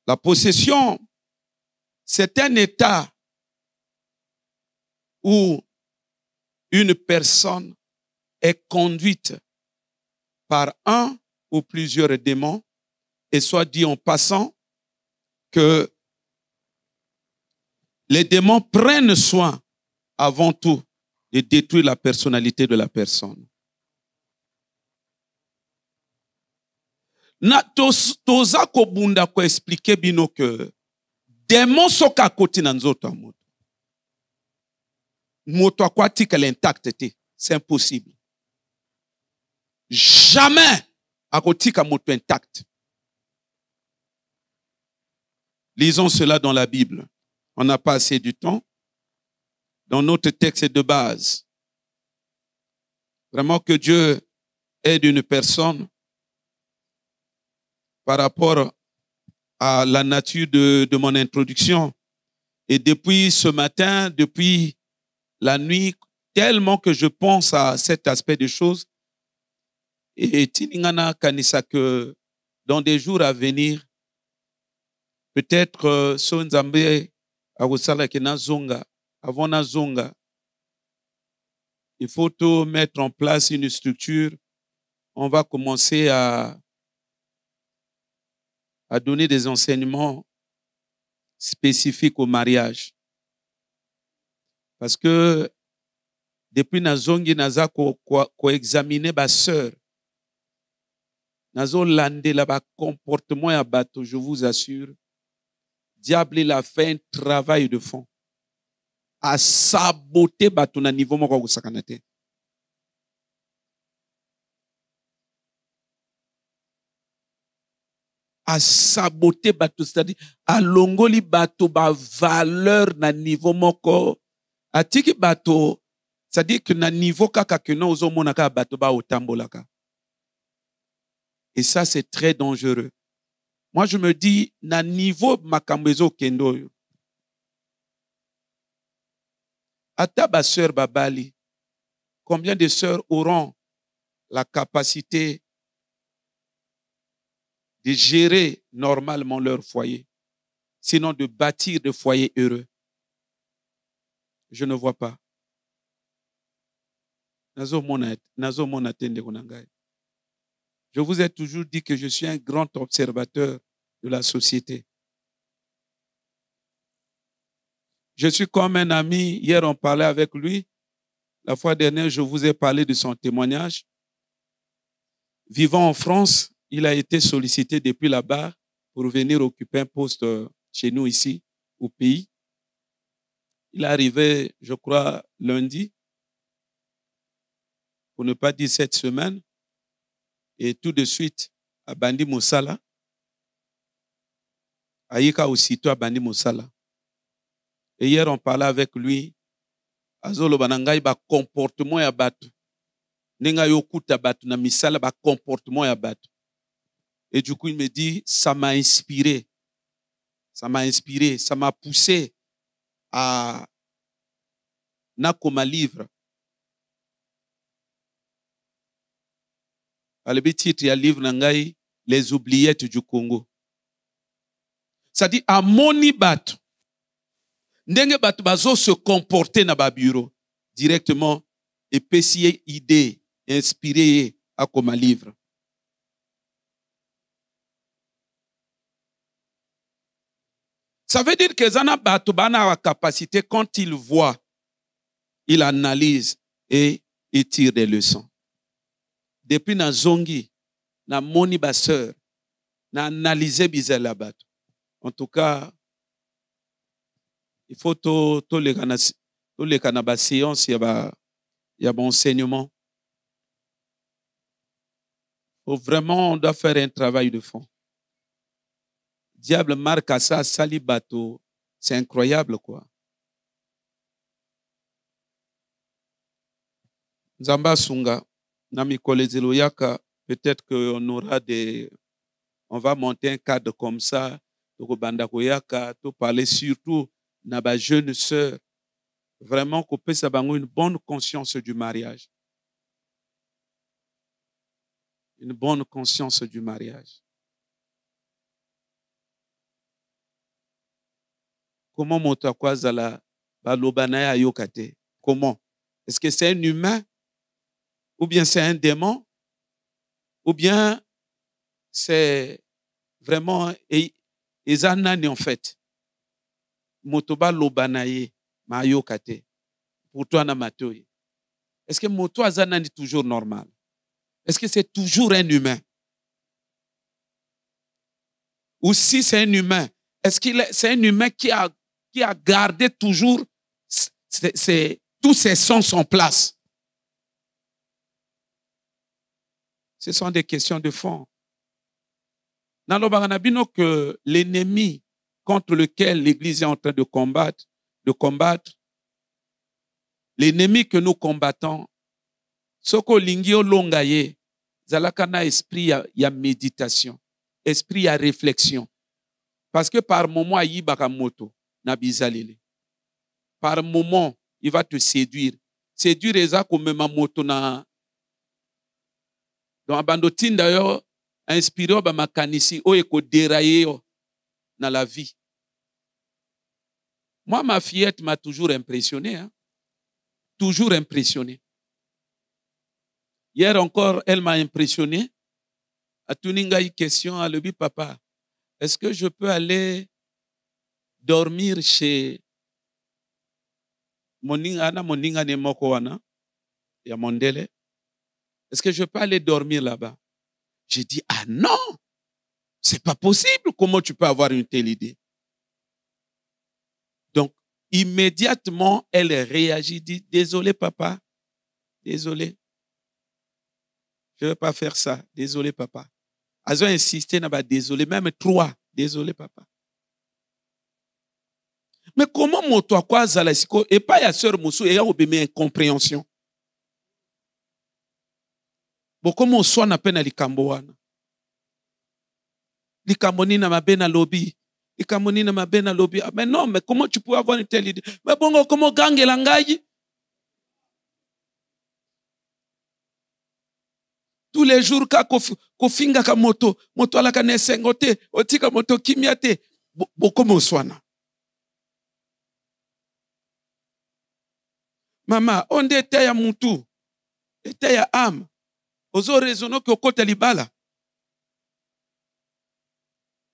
La possession, c'est un état où une personne est conduite par un ou plusieurs démons, et soit dit en passant que les démons prennent soin avant tout de détruire la personnalité de la personne. Toza kobunda ko expliquer bino que démon soka koti na nzoto ya moto. Moto akwatika l'intact te, c'est impossible. Jamais akotika moto intact. Lisons cela dans la Bible. On n'a pas assez du temps. Dans notre texte de base. Vraiment que Dieu aide une personne par rapport à la nature de mon introduction. Et depuis ce matin, depuis la nuit, tellement que je pense à cet aspect des choses, et tiningana kanisa que dans des jours à venir, peut-être so nzambe akosala ke na zonga, avant na zonga, il faut tout mettre en place une structure. On va commencer à donner des enseignements spécifiques au mariage. Parce que depuis nazongi naza ko examiner ba sœur. Nazo lande la ba comportement ya bato, je vous assure. Diable il a fait un travail de fond. A saboter bato na niveau moko kusakana te. A saboter bato, c'est-à-dire a longoli bato ba valeur na niveau moko. A tiki bato, c'est-à-dire que na niveau kaka que no ozo monaka bato ba otambolaka. Et ça c'est très dangereux. Moi je me dis na niveau makambezo kendo. Ata ba sœur babali. Combien de sœurs auront la capacité de gérer normalement leur foyer, sinon de bâtir des foyers heureux? Je ne vois pas. Je vous ai toujours dit que je suis un grand observateur de la société. Je suis comme un ami. Hier, on parlait avec lui. La fois dernière, je vous ai parlé de son témoignage. Vivant en France, il a été sollicité depuis là-bas pour venir occuper un poste chez nous ici, au pays. Il est arrivé, je crois, lundi, pour ne pas dire cette semaine, et tout de suite, à Bandi Moussala, Aïka aussitôt à Bandi Moussala. Et hier, on parlait avec lui, Azolo Banangai, ba comportement ya batu. Nenga yokuta batu na misala, ba comportement ya batu. Et du coup, il me dit, ça m'a inspiré. Ça m'a inspiré, ça m'a poussé à nakoma livre. À le titre, il y a livre nangai, Les oubliettes du Congo. Ça dit, à moni batu. Ndenge batu bazo se comporter na ba bureau directement et pécier idée, inspiré à comme livre. Ça veut dire que zana batu bana a capacité, quand il voit, il analyse et il tire des leçons. Depuis na zongi, na moni ba sœur, na analyser bizela batu. En tout cas, il faut tout les canabas séances, il y a bon enseignement. Vraiment, on doit faire un travail de fond. Diable marque à ça, sali bateau. C'est incroyable, quoi. Nzamba Sunga, Nami Kolezelo Yaka, peut-être qu'on aura on va monter un cadre comme ça, Tokobanda Koyaka, to parler surtout naba jeune sœur. Vraiment qu'on puisse avoir une bonne conscience du mariage. Une bonne conscience du mariage. Comment moto akwazala balobana yokate? Comment? Est-ce que c'est un humain? Ou bien c'est un démon? Ou bien c'est vraiment ezanani en fait? Moto balobana ma yokate. Pour toi na matoye. Est-ce que moto azanani toujours normal? Est-ce que c'est toujours un humain? Ou si c'est un humain, est-ce que c'est un humain qui a gardé toujours tous ses sens en place? Ce sont des questions de fond. Nalobanganabino que l'ennemi contre lequel l'Église est en train de combattre, l'ennemi que nous combattons, soko lingio longaye, zalakana esprit ya méditation, esprit ya réflexion. Parce que par moment, il va te par moment, il va te séduire. Séduire eza comme ma moto na. Donc abandotin d'ailleurs inspiré ba makanisi o eko dérailler dans la vie. Moi, ma fillette m'a toujours impressionné. Hein? Toujours impressionné. Hier encore, elle m'a impressionné. A tuninga une question à lui, papa. Est-ce que je peux aller dormir chez Moninga Nemoko wana ya Mondele? Est-ce que je peux aller dormir là-bas? J'ai dit, ah non, c'est pas possible. Comment tu peux avoir une telle idée? Donc, immédiatement, elle réagit, dit, désolé papa, désolé. Je ne vais pas faire ça. Désolé papa. Elles ont insisté, désolé, même 3. Désolé papa. Mais comment moto quoi zalasiko et pas ya sœur Moussou et ya obéme incompréhension. Bon comment on soit na peine likambo wana. Likambo ni na mabena lobby. Likambo ni na mabena lobby. Mais non, mais comment tu peux avoir une telle idée? Mais bon comment gangue langai? Tous les jours ka kofinga ka moto ala ka nesengote, otika moto kimiate. Bon comment on soit na. Mama, on était ya mutu, était ya âme. Ozo raisonner que okota libala.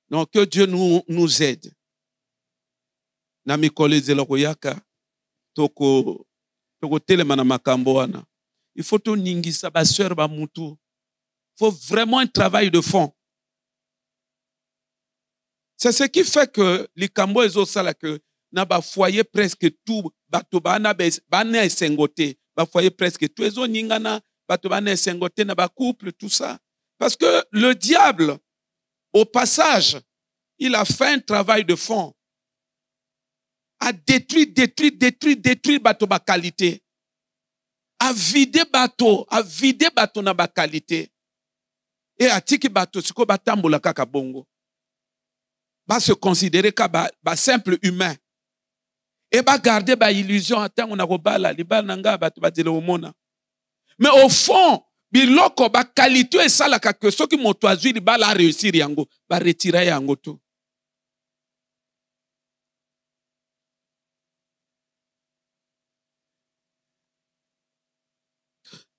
Non, que Dieu nous aide. Na mikole zeloko yaka toko telema na makambo wana. Il faut to ningisa ba sœur ba mutu. Il faut vraiment un travail de fond. C'est ce qui fait que les kambo ezo sala que na ba foyer presque tout bato bana esengote ba foyer presque tout ezo ningana bato bana esengote na ba couple tout ça parce que le diable au passage il a fait un travail de fond a détruit bato ba qualité a vidé bato na ba qualité et a tiki bato siko batambola kaka bongo ba se considérer comme ba simple humain. Et ba garder ba illusion attend on a robala libala nanga bato ba dile omona. Mais au fond, biloko ba qualité et ça la que ceux qui moto azui libala réussir yango ba retirer yango tout.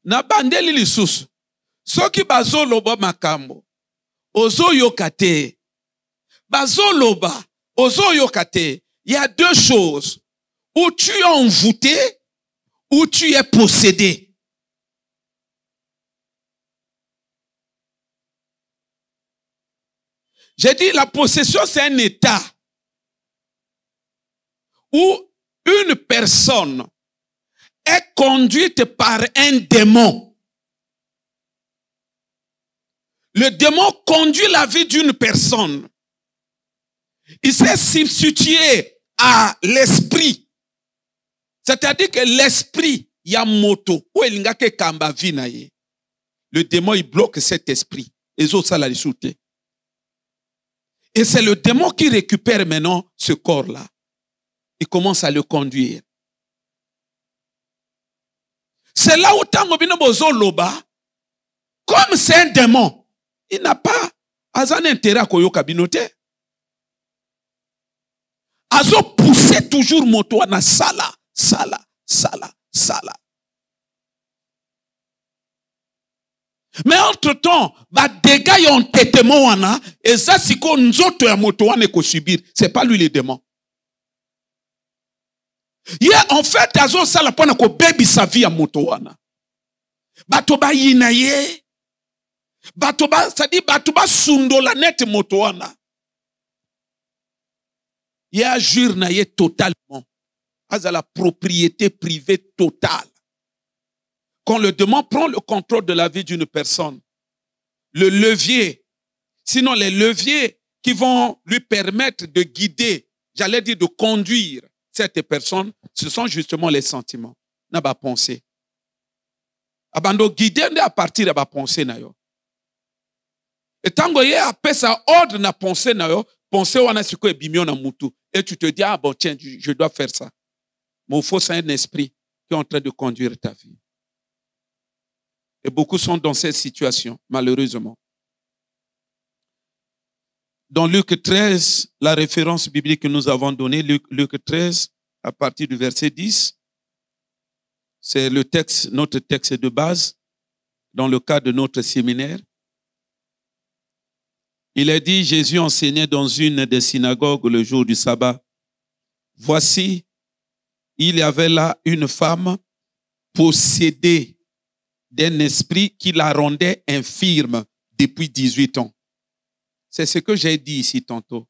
Na bandeli lisusu. Soki bazoloba makambo. Ozo yokate. Bazoloba. Ozo yokate. Il y a deux choses. Où tu es envoûté, ou tu es possédé. J'ai dit la possession, c'est un état où une personne est conduite par un démon. Le démon conduit la vie d'une personne. Il s'est substitué à l'esprit. C'est-à-dire que l'esprit, yamoto, ou elingake kamba vinaye. Le démon, il bloque cet esprit. Et c'est le démon qui récupère maintenant ce corps-là. Il commence à le conduire. C'est là où Tango Binobozo Loba, comme c'est un démon, il n'a pas un intérêt à Koyoka Binote. Azo pousser toujours moto wana sala, sala, sala, sala. Mais entre-temps, ba dégâts yon tétémo wana, et ça si ko nzoto ya moto wana ko subir, c'est pas lui le démon. En fait, azo sala pona ko baby sa vie ya moto wana. Bato ba yina ye, bato ba, c'est-à-dire bato ba sundola net moto wana. Il y a jure na ye totalement. À la propriété privée totale. Quand le démon prend le contrôle de la vie d'une personne, le levier, sinon les leviers qui vont lui permettre de guider, j'allais dire de conduire cette personne, ce sont justement les sentiments. N'a pas pensé. Abando guider à partir de la pensée na yo. Et tant que a appelé ça ordre na pensée na yo, pensée wana siko e bimio na mutu. Et tu te dis, ah bon, tiens, je dois faire ça. Mais il faut, c'est un esprit qui est en train de conduire ta vie. Et beaucoup sont dans cette situation, malheureusement. Dans Luc 13, la référence biblique que nous avons donnée, Luc 13, à partir du verset 10, c'est le texte, notre texte de base, dans le cadre de notre séminaire. Il est dit, Jésus enseignait dans une des synagogues le jour du sabbat. Voici, il y avait là une femme possédée d'un esprit qui la rendait infirme depuis 18 ans. C'est ce que j'ai dit ici tantôt.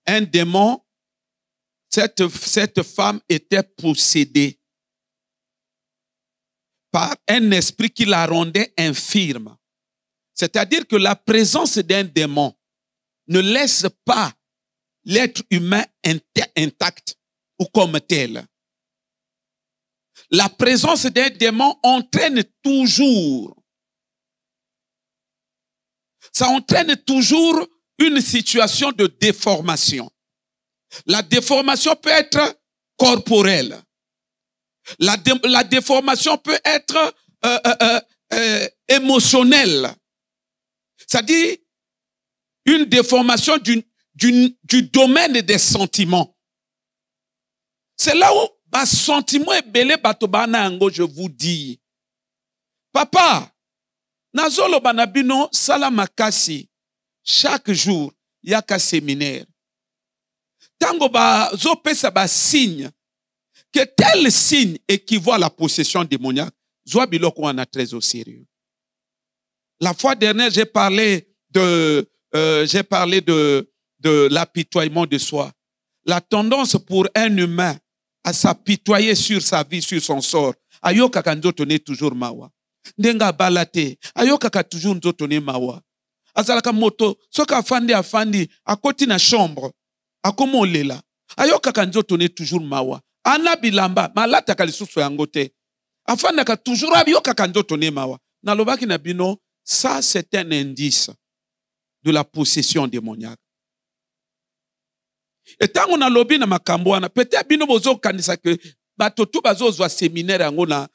Un démon, cette femme était possédée par un esprit qui la rendait infirme. C'est-à-dire que la présence d'un démon ne laisse pas l'être humain intact ou comme tel. La présence d'un démon entraîne toujours. Ça entraîne toujours une situation de déformation. La déformation peut être corporelle. La déformation peut être émotionnelle. C'est-à-dire une déformation du domaine des sentiments. C'est là où bas sentiment est belé batobana ango, je vous dis. Papa, nazolo banabino salamakasi chaque jour yaka séminaire. Tango ba zo pesa ba signe que tel signe équivaut à la possession démoniaque. Zo biloko wana très au sérieux. La fois dernière, j'ai parlé de l'apitoiement de soi. La tendance pour un humain à s'apitoyer sur sa vie, sur son sort. Ayoka kanzotone toujours mawa. Ndenga balate. Ayoka ka toujours nzotone mawa. Azalaka moto, soka afandi, akoti na chambre. Akomo lela. Ayoka kanzotone toujours mawa. Ana bilamba, malata kalisusu yangote. Afanda ka toujours ayoka kanzotone mawa. Nalobaki na bino, ça c'est un indice de la possession démoniaque. Et tant qu'on a lobby na makambo wana, peut-être bino bozo kanisa que bato tu bazo zwa séminaire yango na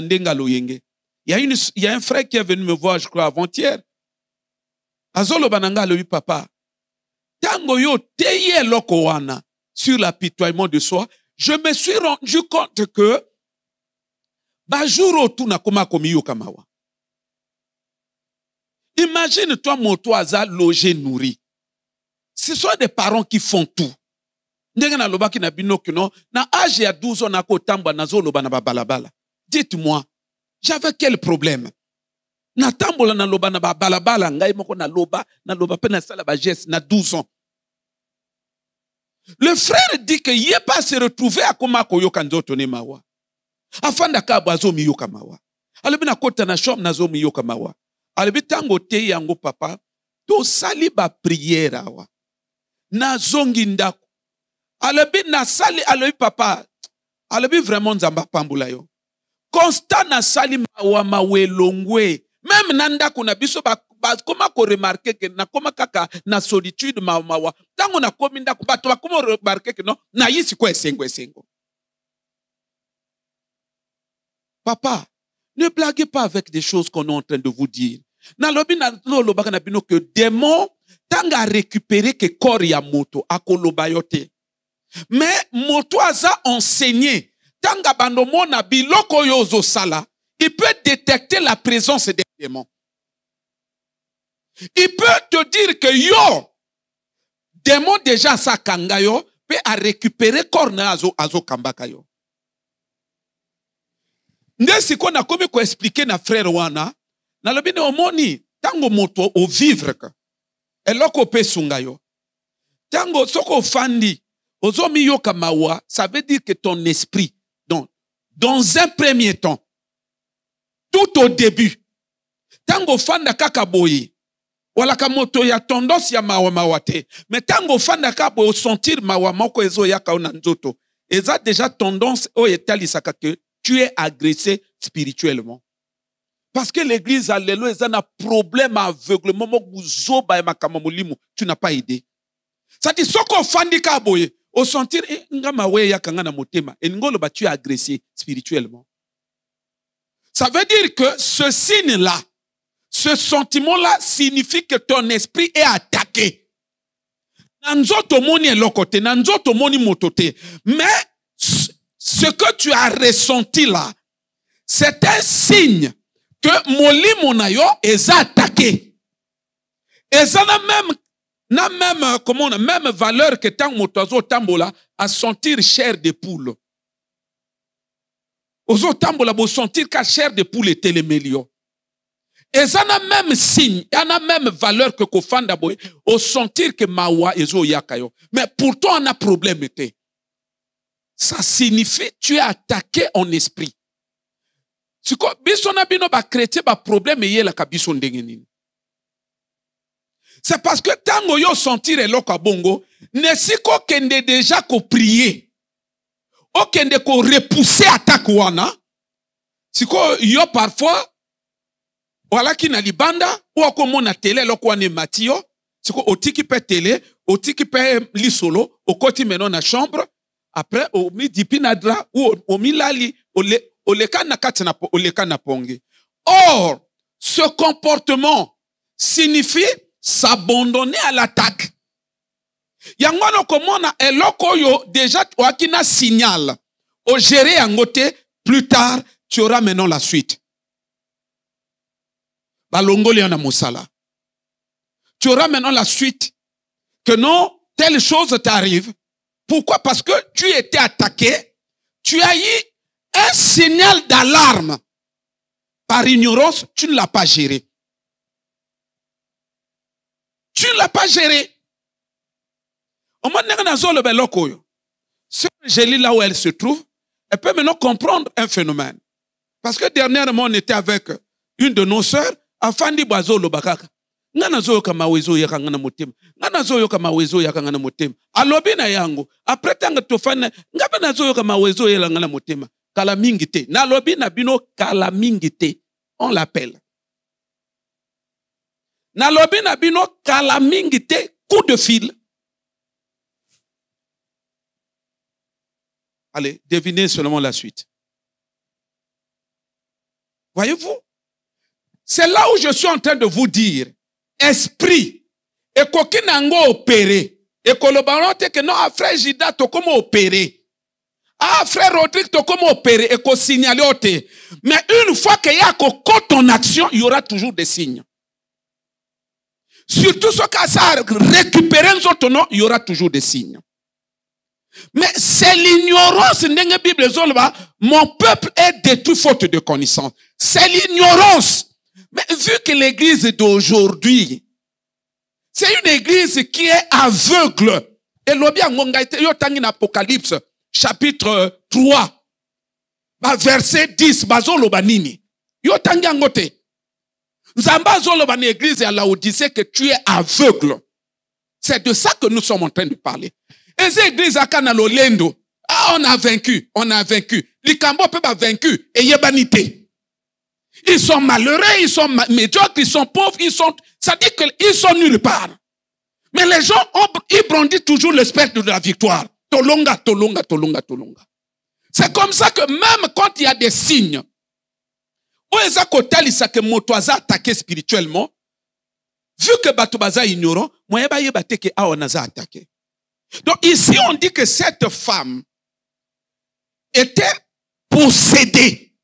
ndenga loyenge. Il y a un frère qui est venu me voir, je crois avant-hier. Azolo bananga le papa. Tango yo teye loko wana sur l'apitoiement de soi, je me suis rendu compte que bajuro tu na koma komiyo kamawa. Imagine toi moto aza logé nourri. Ce sont des parents qui font tout. Ndengana lobaki na binoki no na âge ya 12 ans na ko tamba na zolo bana balabala. Dites-moi, j'avais quel problème? Na tambola na loba na balabala ngai moko na loba pe na sala ba geste na 12 ans. Le frère dit que il est pas se retrouver à koma ko yoka nzoto ne mawa. Afanda ka bazo mi yoka mawa. Alebi na kota na shop na zo mi yoka mawa. Alebi tango te yango papa to sali ba prière awa. Na zongi ndako. Alebi na sali alebi papa. Alebi vraiment nzamba pambula yo. Constant na sali mawa mawelongwe. Même nanda kuna biso ba koma ko remarquer que na koma kaka na solitude mawa. Tango na komi ndako bato ba koma remarquer que non na yisi ko esengo. Papa, ne blaguez pas avec des choses qu'on est en train de vous dire. Na lobi na loba kana bino que démon tanga récupérer que corps ya moto akoloba yote. Mais moto aza enseigné. Tanga bandomo na biloko yozo sala, il peut détecter la présence des démons. Il peut te dire que yo, démon déjà sa kanga yo, peut à récupérer corps na azo kambaka yo. Ndesi ko na komi ko expliquer na frère wana, na lobi ne omoni, tango moto o vivre ka, eloko pe sunga yo. Tango soko fandi, ozomi yo kamawa, ça veut dire que ton esprit, donc, dans un premier temps, tout au début, tango fanda kakaboyi, wala kamoto ya tendance ya mawa mawate, mais tango fanda kabo sentir mawa moko ezo yaka ona nzoto, eza déjà tendance o etali saka que tu es agressé spirituellement. Parce que l'église, alléluia, ils ont un problème aveuglement. Tu n'as pas idée. Ça dit, soko fandi kaboye, au sentir, tu es agressé spirituellement. Ça veut dire que ce signe-là, ce sentiment-là signifie que ton esprit est attaqué. Mais ce que tu as ressenti là, c'est un signe que molimo na yo est attaqué. Et ça n'a même valeur que tant motozo tambola à sentir chair de poule. Ozo tambola bo sentir que chair de poule était le meilleur. Et ça n'a même signe, ça n'a même valeur que kofanda boy au sentir que mawa ezo yakayo. Mais pourtant on a problème était. Ça signifie tu es attaqué en esprit. C'est parce que tango yo sentir eloko bongo, ne siko kende déjà ko prier. O kende ko repousser attaque wana. Siko yo parfois wala ki na libanda ou akomona télé eloko wana matio, siko otiki pe télé, otiki pe lisolo, okoti meno na chambre, après o mi dipinadra ou o milali Or, ce comportement signifie s'abandonner à l'attaque. Yangono komona eloko yo déjà wakina signal. Au gérer angote, plus tard, tu auras maintenant la suite. Balongoli na musala. Tu auras maintenant la suite. Que non, telle chose t'arrive. Pourquoi? Parce que tu étais attaqué. Tu as eu un signal d'alarme. Par ignorance, tu ne l'as pas géré. Tu ne l'as pas géré. Si je lis là où elle se trouve, elle peut maintenant comprendre un phénomène. Parce que dernièrement, on était avec une de nos sœurs, Afandi Bazolo Bakaka. Alobina yango après tanga tofana ngaba nazoyoka mawezo yela ngana motema kala mingite na lobina bino kala mingite on l'appelle na lobina bino kala mingite coup de fil. Allez, devinez seulement la suite. Voyez-vous, c'est là où je suis en train de vous dire esprit et kokinango opéré. Et que le baron te que non, frère Jida, to comment opérer. Ah, frère Rodrigue, to comment opérer. Et qu'on signale. Mais une fois qu'il y a ton action, il y aura toujours des signes. Surtout ce cas ça récupérer un autre nom, il y aura toujours des signes. Mais c'est l'ignorance. Mon peuple est détruit faute de connaissance. C'est l'ignorance. Mais vu que l'église d'aujourd'hui, c'est une église qui est aveugle. Et l'obia ngongaite yo tangi na Apocalypse chapitre 3 verset 10 bazolo banini. Yo tangi ngote. Nzamba zolo ban église à Laodicée que tu es aveugle. C'est de ça que nous sommes en train de parler. Et ces églises à Kanalo Lendo, ah on a vaincu, on a vaincu. Likambo peut pas vaincu et yebanité. Ils sont malheureux, ils sont médiocres, ils sont pauvres, ça dit qu'ils sont nulle part. Mais les gens, ils brandissent toujours le spectre de la victoire. Tolonga, tolonga, tolonga, tolonga. C'est comme ça que même quand il y a des signes, où est-ce que motoaza attaqué spirituellement, vu que Batubaza ignorant, moi, on a attaqué. Donc ici, on dit que cette femme était possédée.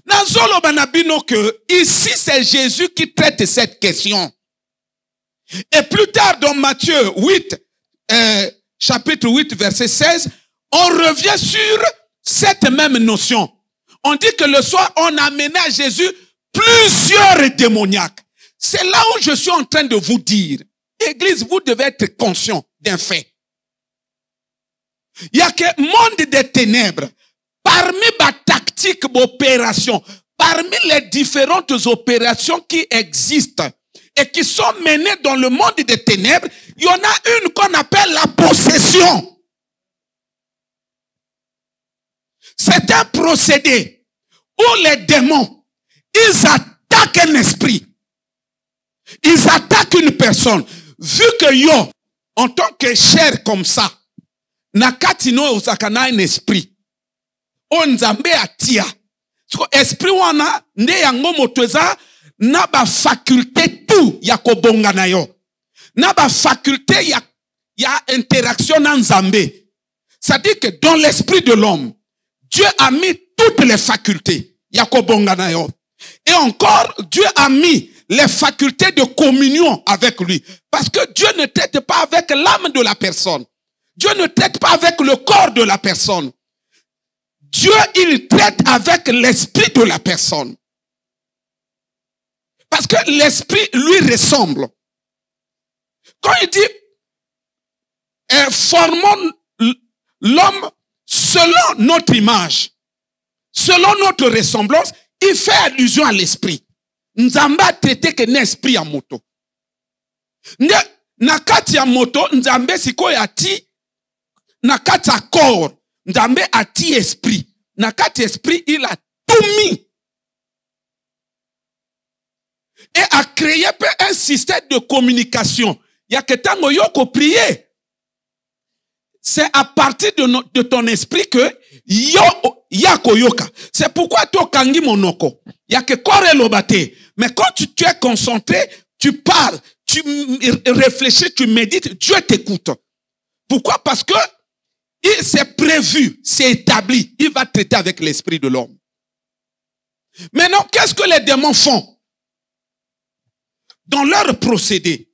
Nazolo banabino que ici, c'est Jésus qui traite cette question. Et plus tard, dans Matthieu 8, chapitre 8, verset 16, on revient sur cette même notion. On dit que le soir, on amenait à Jésus plusieurs démoniaques. C'est là où je suis en train de vous dire, Église, vous devez être conscient d'un fait. Il y a que monde des ténèbres, parmi les tactiques d'opération, parmi les différentes opérations qui existent et qui sont menées dans le monde des ténèbres, il y en a une qu'on appelle la possession. C'est un procédé où les démons, ils attaquent un esprit. Ils attaquent une personne. Vu que yo, en tant que chair comme ça, nakatino osakana un esprit. Onzambe atia. Esprit wana, nde yango motweza, na ba faculté tout ya kobonga na yo. Na ba faculté ya interaction na nzambe. C'est-à-dire que dans l'esprit de l'homme, Dieu a mis toutes les facultés. Yakobonganayo. Et encore, Dieu a mis les facultés de communion avec lui. Parce que Dieu ne traite pas avec l'âme de la personne. Dieu ne traite pas avec le corps de la personne. Dieu, il traite avec l'esprit de la personne. Parce que l'esprit lui ressemble. Quand il dit, formons l'homme selon notre image, selon notre ressemblance, il fait allusion à l'esprit. Nzamba a traité que l'esprit à moto. Nakati ya moto, Nzambe siko yati, nakati ya corps, Nzambe ati esprit. Nakati esprit, il a tout mis. Et a créé un système de communication. Il y a que tango yoko prier. C'est à partir de ton esprit que yako yoka. C'est pourquoi to kangi monoko. Il y a que kore lobate. Mais quand tu es concentré, tu parles, tu réfléchis, tu médites, Dieu t'écoute. Pourquoi? Parce que il s'est prévu, c'est établi. Il va traiter avec l'esprit de l'homme. Maintenant, qu'est-ce que les démons font? Dans leur procédé,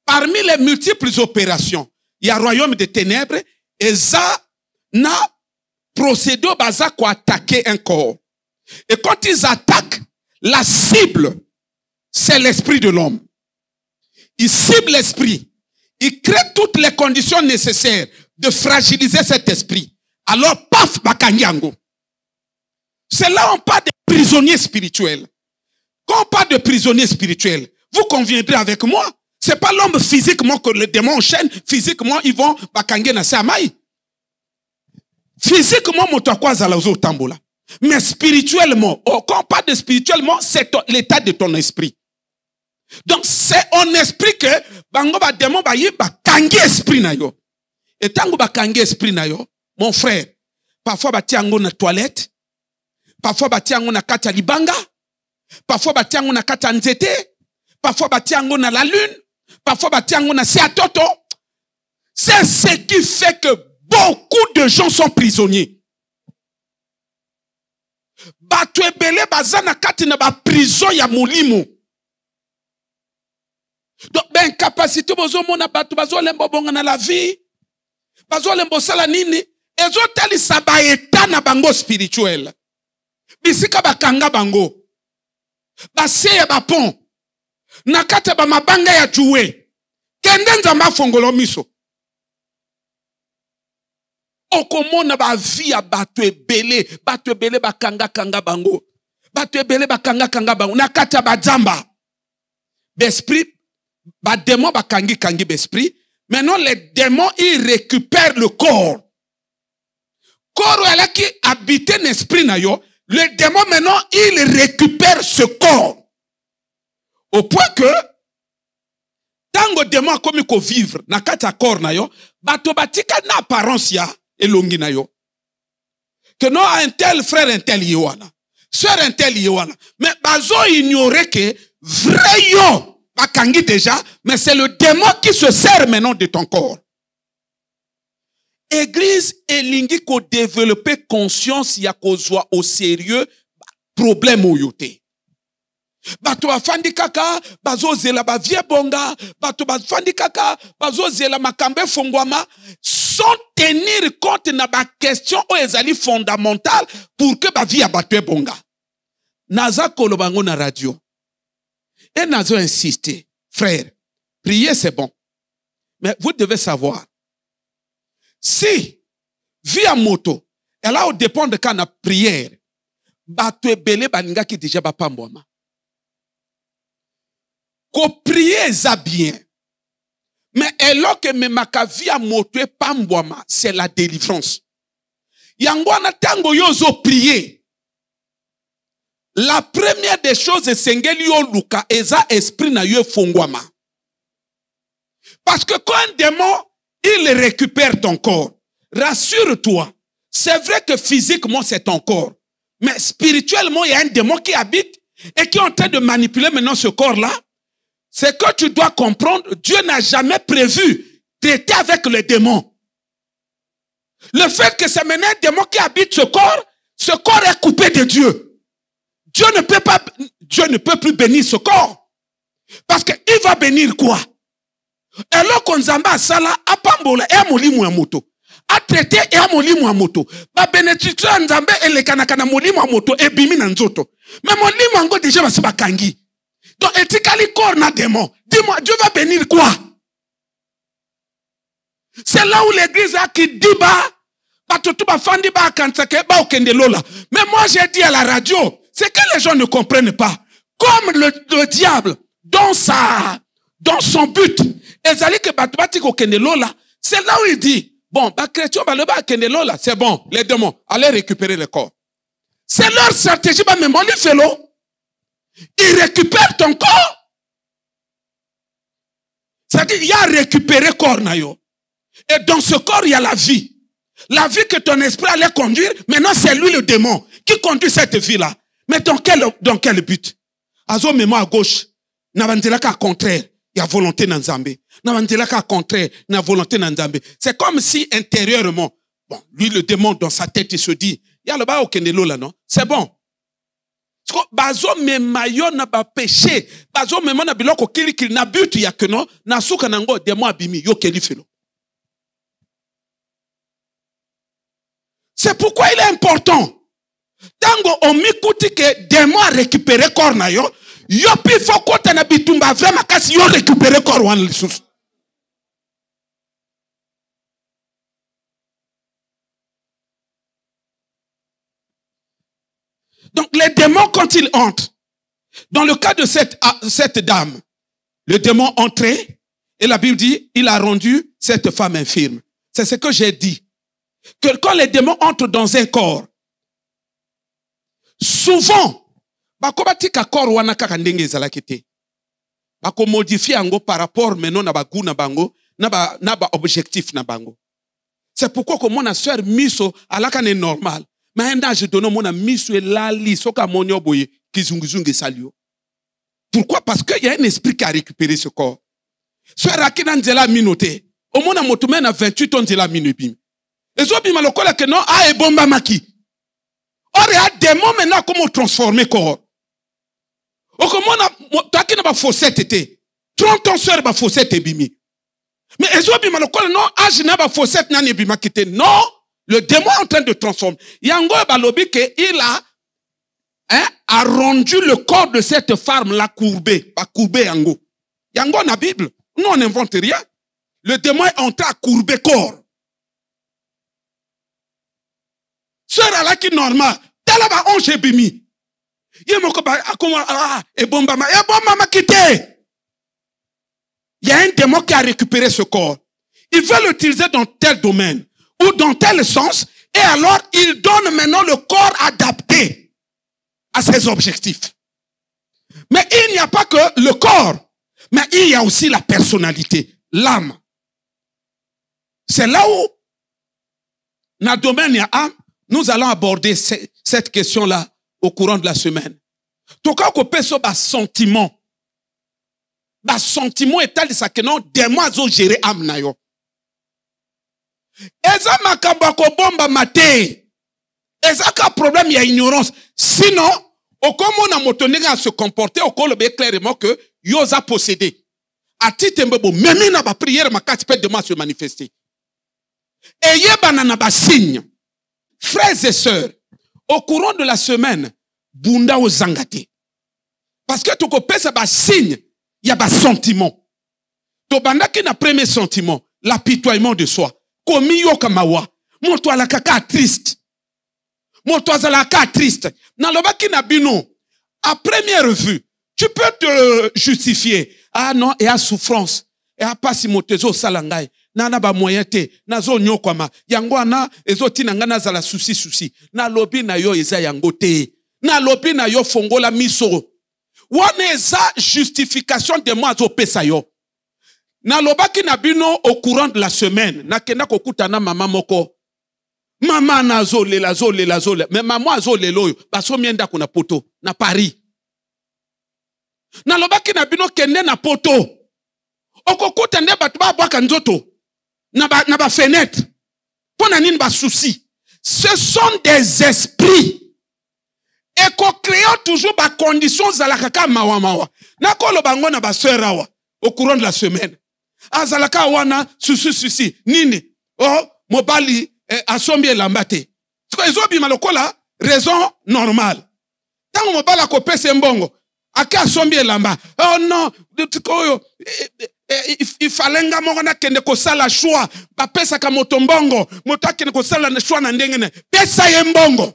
parmi les multiples opérations, il y a le royaume des ténèbres, et ça n'a procédé au bazar pour attaquer un corps. Et quand ils attaquent, la cible, c'est l'esprit de l'homme. Ils ciblent l'esprit. Ils créent toutes les conditions nécessaires de fragiliser cet esprit. Alors, paf, bakanyango. C'est là où on parle de prisonniers spirituels. Quand on parle de prisonniers spirituels, vous conviendrez avec moi. C'est pas l'homme physiquement que les démons enchaînent. Physiquement, ils vont bakange na samai. Physiquement, tambola. Mais spirituellement, quand on parle de spirituellement, c'est l'état de ton esprit. Donc, c'est en esprit que bango ba démon ba yi bakange esprit na yo. Et tango bakange esprit na yo, mon frère, parfois ba tiango na toilette, parfois ba tiango na kata libanga, parfois ba tiango na kata nzete, parfois ba tiango na la lune, parfois ba tiango na siatoto. C'est ce qui fait que beaucoup de gens sont prisonniers. Bato ebele bazana kati na ba prison ya molimo. Donc, ben, capacité, bozo mona batu, bazo lembo bonga na la vie, bazo lembo sala nini, ezo tali saba eta na bango spirituel. Bisika bakanga bango. Baseye bapon. Nakate ba mabanga ya juwe. Kende nzamba fongolo miso. Okomona ba vie ya batu ebele bakanga kanga bango. Batu ebele bakanga kanga bango. Nakate ba dzamba. Besprit, ba démon ba kangi besprit. Maintenant, les démons, ils récupèrent le corps. Corps là qui habitait l'esprit na yo. Le démon maintenant, il récupère ce corps. Au point que, tango démon comme il vivre, na kata corps na yo, bato batika na apparence ya, elongi na yo. Que non, un tel frère, un tel yoana. Sœur, un tel yoana. Mais bazo ignorer que, vrai yo, bakangi déjà, mais c'est le démon qui se sert maintenant de ton corps. Église elingi ko développer conscience ya kozwa au sérieux problème oyote. Bato bafandi kaka bazozela ba vie bonga, bato bafandi kaka bazozela makambe fongwama sans tenir compte na ba question o ezali fondamentale pour que ba vie abatwe bonga. Naza kolobango na radio. Et nazo insister, frère, prier c'est bon. Mais vous devez savoir, si vie à moto, elle a au dépend de quand na prière, bato ebele baninga ki déjà ba pambwama. Ko prier ça bien. Mais alors que me maka via moto pambwama, c'est la délivrance. Yangwana tango yozo prier. La première des choses c'est sengeli yo luka eza esprit na yo fongwama. Parce que quand un démon il récupère ton corps, rassure-toi, c'est vrai que physiquement c'est ton corps, mais spirituellement il y a un démon qui habite et qui est en train de manipuler maintenant ce corps-là. C'est que tu dois comprendre, Dieu n'a jamais prévu traiter avec le démon. Le fait que c'est maintenant un démon qui habite ce corps est coupé de Dieu. Dieu ne peut plus bénir ce corps. Parce qu'il va bénir quoi? Alors qu'on zamba sala apambola e molimu ya moto. A traité e molimu ya moto. Ba bénédiction nzambe elekanaka na molimu ya moto e bimi na nzoto. Mais molimu yango déjà basi bakangi. Donc, etikali corps na démon. Dis-moi, Dieu va bénir quoi? C'est là où l'église a qui dit mais moi j'ai dit à la radio, c'est que les gens ne comprennent pas. Comme le diable, dans son but, c'est là où il dit, bon, c'est bon, les démons, allez récupérer le corps. C'est leur stratégie, mais mon fait il récupère ton corps. C'est-à-dire, il y a récupéré corps nayo. Et dans ce corps, il y a la vie. La vie que ton esprit allait conduire, maintenant c'est lui le démon qui conduit cette vie-là. Mais dans quel but? Azo mémoire à gauche, n'avandela qu'à contraire, il y a volonté dans Nzambe. N'avandela qu'à contraire, il y a volonté dans Nzambe. C'est comme si intérieurement, bon, lui le démon dans sa tête, il se dit, il y a le bas au kendelo là, non? C'est bon. Bazo me mayo na ba péché, bazo me na biloko kili na but ya que non, na suka nango démon abimi yo keli felo. C'est pourquoi il est important. Tango on mikuti que démon a récupéré corps na yo, yo pi foko ta na bitumba vraiment kasi yo récupéré corps wan lisusu. Donc les démons quand ils entrent, dans le cas de cette dame, le démon entrait et la Bible dit, il a rendu cette femme infirme. C'est ce que j'ai dit. Que quand les démons entrent dans un corps, souvent, bakobatika corps wana kaka ndenge ezalaki te. Bako modifier ango par rapport maintenant na ba goût na bango, na ba objectif na bango. C'est pourquoi comme mon sœur miso alaka ne normal. Mais un je donne mon miso et lali soka monyo boye kizunguzunge salio. Pourquoi? Parce qu'il y a un esprit qui a récupéré ce corps. Sœur akina nzela minote. Au mona motumena 28 ans nzela minubim. Et so bima lokola que non a ebomba maki. Or il y a des démons maintenant comment transformer corps. O comment takina ba fossette était. 30 ans sœur ba fossette bimi. Mais ezo bima lokola non age na ba fossette na bima kite. Non, le démon est en train de transformer. Yango balobi que il a rendu le corps de cette femme la courbée, pas courbé yango. Yango na Bible. Nous on n'invente rien. Le démon est en train de courber corps. Sœur ala qui normal, tala ba onche bimi. Yemoko ba akoma et bomba ma quitté. Il y a un démon qui a récupéré ce corps. Il veut l'utiliser dans tel domaine ou dans tel sens et alors il donne maintenant le corps adapté à ses objectifs. Mais il n'y a pas que le corps, mais il y a aussi la personnalité, l'âme. C'est là où, dans le domaine ya âme, nous allons aborder cette question-là au courant de la semaine. Toka ko peso ba sentiment. Ba sentiment est tel que non démon zo gérer âme na yo. Eza makambo bomba mate. Eza ka problème ya ignorance. Sinon, au comment on a motoné à se comporter, au col be clairement que yosa possédé. A titre mbebo, même na ba prière ma carte peut demain se manifester. Et yeba na ba signe. Frères et sœurs, au courant de la semaine, bunda o zangate. Parce que tu peux ça ba signe, il y a ba sentiment. To banda ki na premier sentiment, l'apitoiement de soi. Komi yo kamawa, moto ala kaka triste. Moto ala kaka triste. Na loba ki na bino, à première vue, tu peux te justifier. Ah non, et à souffrance. Et à pas si motezo salangay. Nana ba moyente, nazo nyokwama. Yango ana, ezo tinanga na zala souci. Na lobi na yo eza yango te. Na lobi na yo fongola miso. Wane eza justification de moi zo pesa yo. Na lobaki na bino au courant de la semaine. Na kenda kokuta na mama moko. Mama na zole. Mais maman zole loyo. Baso mienda kuna poto. Na Paris. Na lobaki na bino kende na poto. Okokuta nde batu ba bwaka nzoto. Na ba fenêtre. Pona nini ba souci. Ce sont des esprits. Et qu'on crée toujours ba conditions zalakaka mawa. Na kolo bango na ba sœur au courant de la semaine. Azalaka wana susi nini. Oh, mobali asombi elambate. Siko ezobi malokola raison normale. Tango mobala ko pese mbongo. Aka asombi elamba. Oh non, il fallait nga moko na kende ko sala choix. Ba pesa ka moto mbongo. Moto akende ko sala choix na ndengene. Pesa ye mbongo.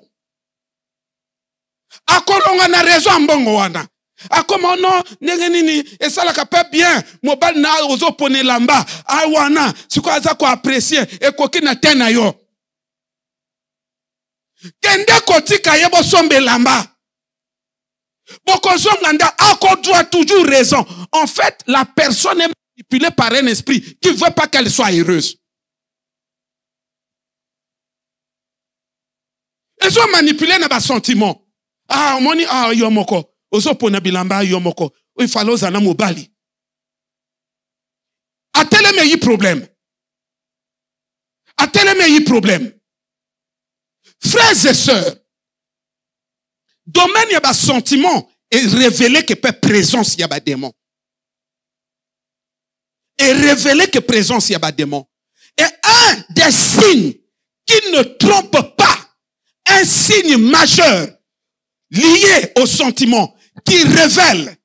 Akolonga na raison mbongo wana. Akoma non ndenge nini esala ka pas bien mobali na ozo pone lamba awana siko aza ko apprécier ekoki na tena yo kende kotika yebo sombe lamba boko zonganda ako doit toujours raison. En fait la personne est manipulée par un esprit qui veut pas qu'elle soit heureuse. Ils sont manipulés na ba sentiment. Ah moni yomoko ozo pona bilamba yomoko il fallait zana mobali ateleme yi problème frères et sœurs domaine ya ba sentiment et révéler que peut présence ya ba démon et un des signes qui ne trompe pas, un signe majeur lié au sentiment qui révèle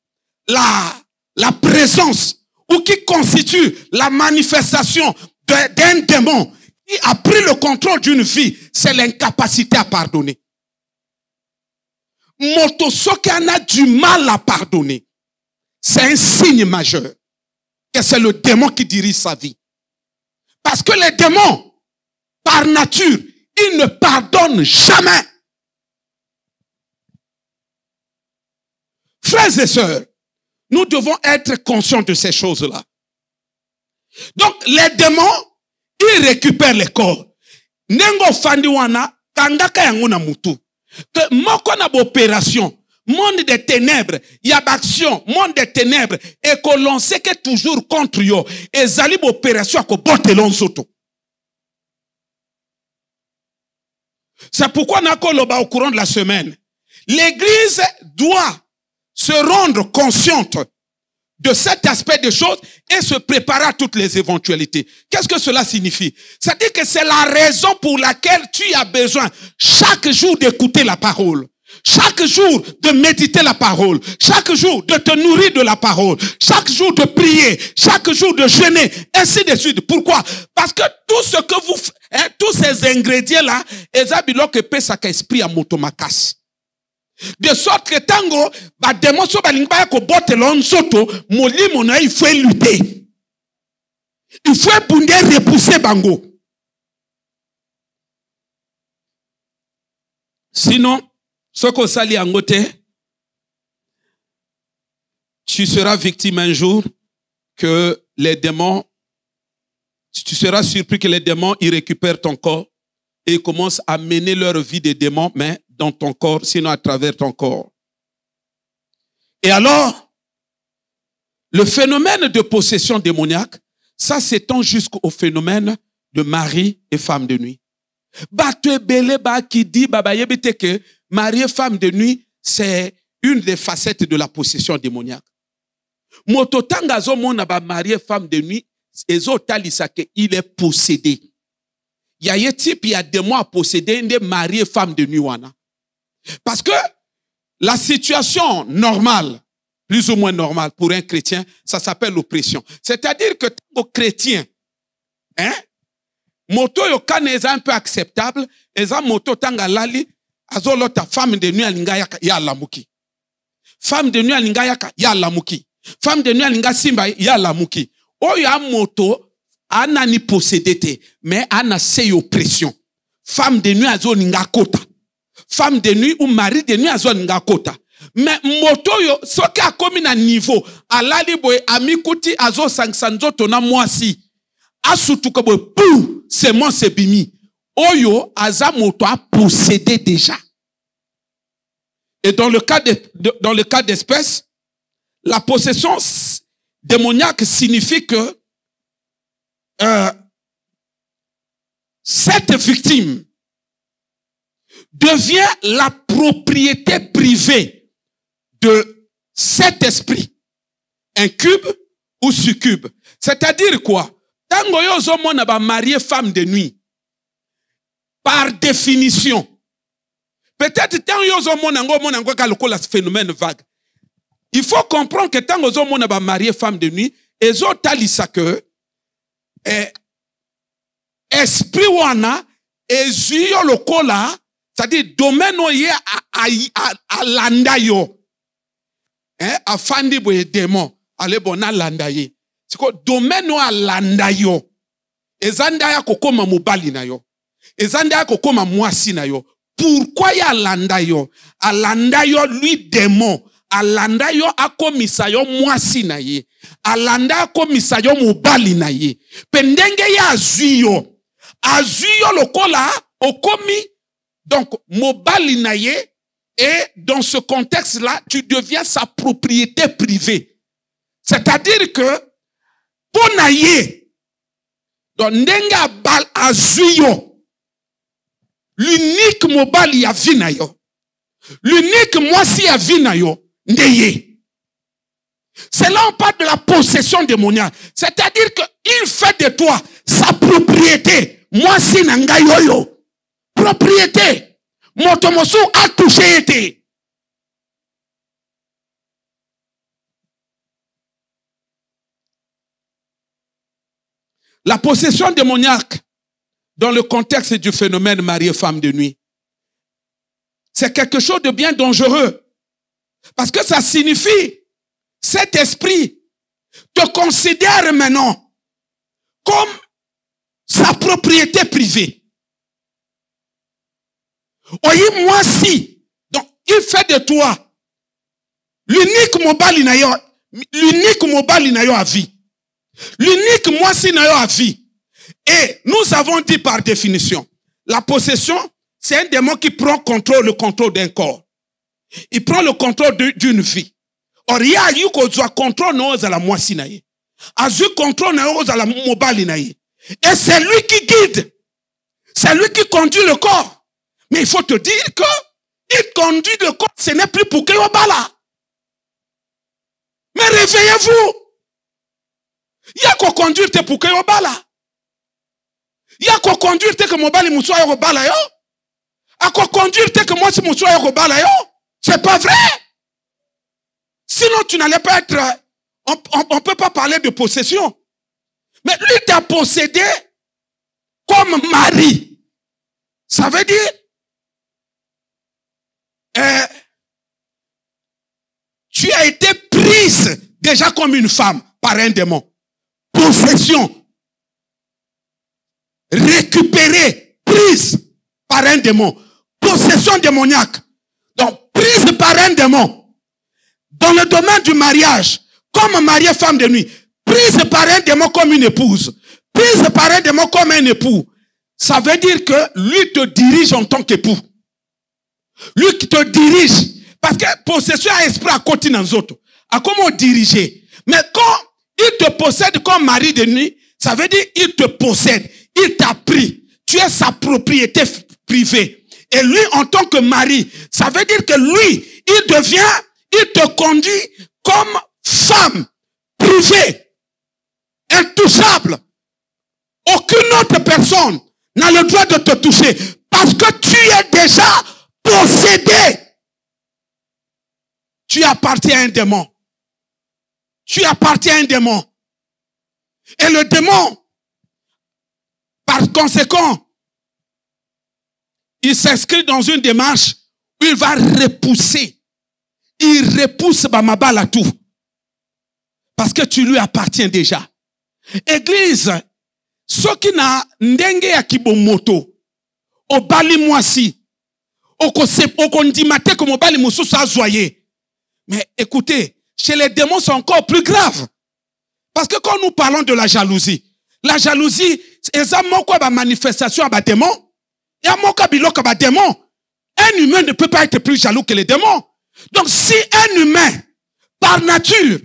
la présence ou qui constitue la manifestation d'un démon qui a pris le contrôle d'une vie, c'est l'incapacité à pardonner. Motosoki a du mal à pardonner. C'est un signe majeur que c'est le démon qui dirige sa vie. Parce que les démons, par nature, ils ne pardonnent jamais. Frères et sœurs, nous devons être conscients de ces choses-là. Donc, les démons, ils récupèrent les corps. Nengo fandiwana, kangaka yanguna mutu. Que moko na opération, monde des ténèbres, y a action, monde des ténèbres, et que l'on sait que toujours contre yo, et zali opération ko bote lonsoto. C'est pourquoi nakoloba au courant de la semaine, l'église doit se rendre consciente de cet aspect des choses et se préparer à toutes les éventualités. Qu'est-ce que cela signifie? C'est-à-dire que c'est la raison pour laquelle tu as besoin chaque jour d'écouter la parole, chaque jour de méditer la parole, chaque jour de te nourrir de la parole, chaque jour de prier, chaque jour de jeûner, ainsi de suite. Pourquoi? Parce que tout ce que vous faites, tous ces ingrédients-là, ils ont que pesa ka esprit à motomakas. De sorte que tango ba démonstrer balingba ko botelon soto molimo na il faut lutter. Il faut bunde repousser bango. Sinon soko sali angote tu seras victime un jour que les démons, tu seras surpris que les démons ils récupèrent ton corps et ils commencent à mener leur vie des démons, mais dans ton corps, sinon à travers ton corps. Et alors, le phénomène de possession démoniaque, ça s'étend jusqu'au phénomène de mari et femme de nuit. Bato belé ba qui dit baba yebite que mari et femme de nuit, c'est une des facettes de la possession démoniaque. Mototanga zo mona ba mari et femme de nuit, ezo talisa que il est possédé. Il y a un type, il y a des mois à posséder des mari et femme de nuit wana. Parce que la situation normale, plus ou moins normale pour un chrétien, ça s'appelle l'oppression. C'est-à-dire que tant que chrétien, hein, moto yo kane est un peu acceptable, et ça moto tanga lali, azolo ta femme de nuit alinga ya lamuki. Femme de nuit alinga ya lamuki. Femme de nuit alinga simba ya lamuki. O ya moto ana ni possédé, mais ana se oppression. Femme de nuit azo ninga kota. Femme de nuit ou mari de nuit azo ninga kota. Mais moto yo soki a komi na niveau alali boy amikuti azo sangsanzo tona mwasi asutuka boy pou c'est mon sebimi oyo aza moto a possédé déjà. Et dans le cas d'espèce, la possession démoniaque signifie que cette victime devient la propriété privée de cet esprit, incube ou succube. C'est-à-dire quoi? Tango yo zo mona ba marié femme de nuit. Par définition. Peut-être tango yo zo mona ngo kaloko la phénomène vague. Il faut comprendre que tango zo mona ba marié femme de nuit, ezo talisa que esprit wana ezuyo lokola, c'est-à-dire domaine oye a landa yo. Afandi boye démon ale bona landa ye. C'est quoi domaine a landa yo. Ezanda ya kokoma mobali na yo. Ezanda ya kokoma mwasi na yo. Pourquoi ya landa yo? Alanda yo lui démon. Alanda yo akomisa yo mwasi na ye. Alanda akomisa yo mobali na ye. Pendenge ya azui yo. Azui yo lokola okomi donc mobali na ye. Et dans ce contexte-là, tu deviens sa propriété privée. C'est-à-dire que, pour naye, donc nenga bal azuyo, l'unique mobile ya vinayo, l'unique moisi ya vinayo, ndeye. C'est là on parle de la possession démoniaque. C'est-à-dire qu'il fait de toi sa propriété. Moisi nangayoyo. Propriété. Motomosu a touché été. La possession démoniaque dans le contexte du phénomène mari-femme de nuit, c'est quelque chose de bien dangereux. Parce que ça signifie, cet esprit te considère maintenant comme sa propriété privée. Oye, moi si. Donc, il fait de toi l'unique mobile à vie. L'unique moi si à vie. Et nous avons dit par définition, la possession, c'est un démon qui prend le contrôle d'un corps. Il prend le contrôle d'une vie. Or, il y a eu qu'on doit contrôle à la moi si naïe. A eu contrôle à la mobile naïe. Et c'est lui qui guide. C'est lui qui conduit le corps. Mais il faut te dire que il conduit le corps, ce n'est plus pour que l'on bala. Mais réveillez-vous. Il y a qu'à conduire pour que l'on bala. Il y a qu'à conduire que mon bali moussoua yo bala yo. A qu'à conduire que moi si moussoua yo bala yo. C'est pas vrai. Sinon tu n'allais pas être, on peut pas parler de possession. Mais lui t'a possédé comme mari. Ça veut dire tu as été prise déjà comme une femme par un démon. Possession. Récupérée, prise par un démon. Possession démoniaque. Donc, prise par un démon. Dans le domaine du mariage, comme mariée femme de nuit, prise par un démon comme une épouse. Prise par un démon comme un époux. Ça veut dire que lui te dirige en tant qu'époux. Lui qui te dirige. Parce que possession à esprit à côté dans autres. À comment diriger. Mais quand il te possède comme mari de nuit, ça veut dire il te possède. il t'a pris. Tu es sa propriété privée. Et lui, en tant que mari, ça veut dire que lui, il te conduit comme femme privée, intouchable. Aucune autre personne n'a le droit de te toucher parce que tu es déjà possédé. Tu appartiens à un démon. Tu appartiens à un démon. Et le démon, par conséquent, il s'inscrit dans une démarche où il va repousser. Il repousse Bamabal à tout. Parce que tu lui appartiens déjà. Église, ce qui n'a ndenge ya kibomoto, au bali mwasi, au kondimate comme au bali mousous azoyer. Mais écoutez, chez les démons, c'est encore plus grave. Parce que quand nous parlons de la jalousie, c'est une manifestation à démon. Il y a un démon. Un humain ne peut pas être plus jaloux que les démons. Donc si un humain, par nature,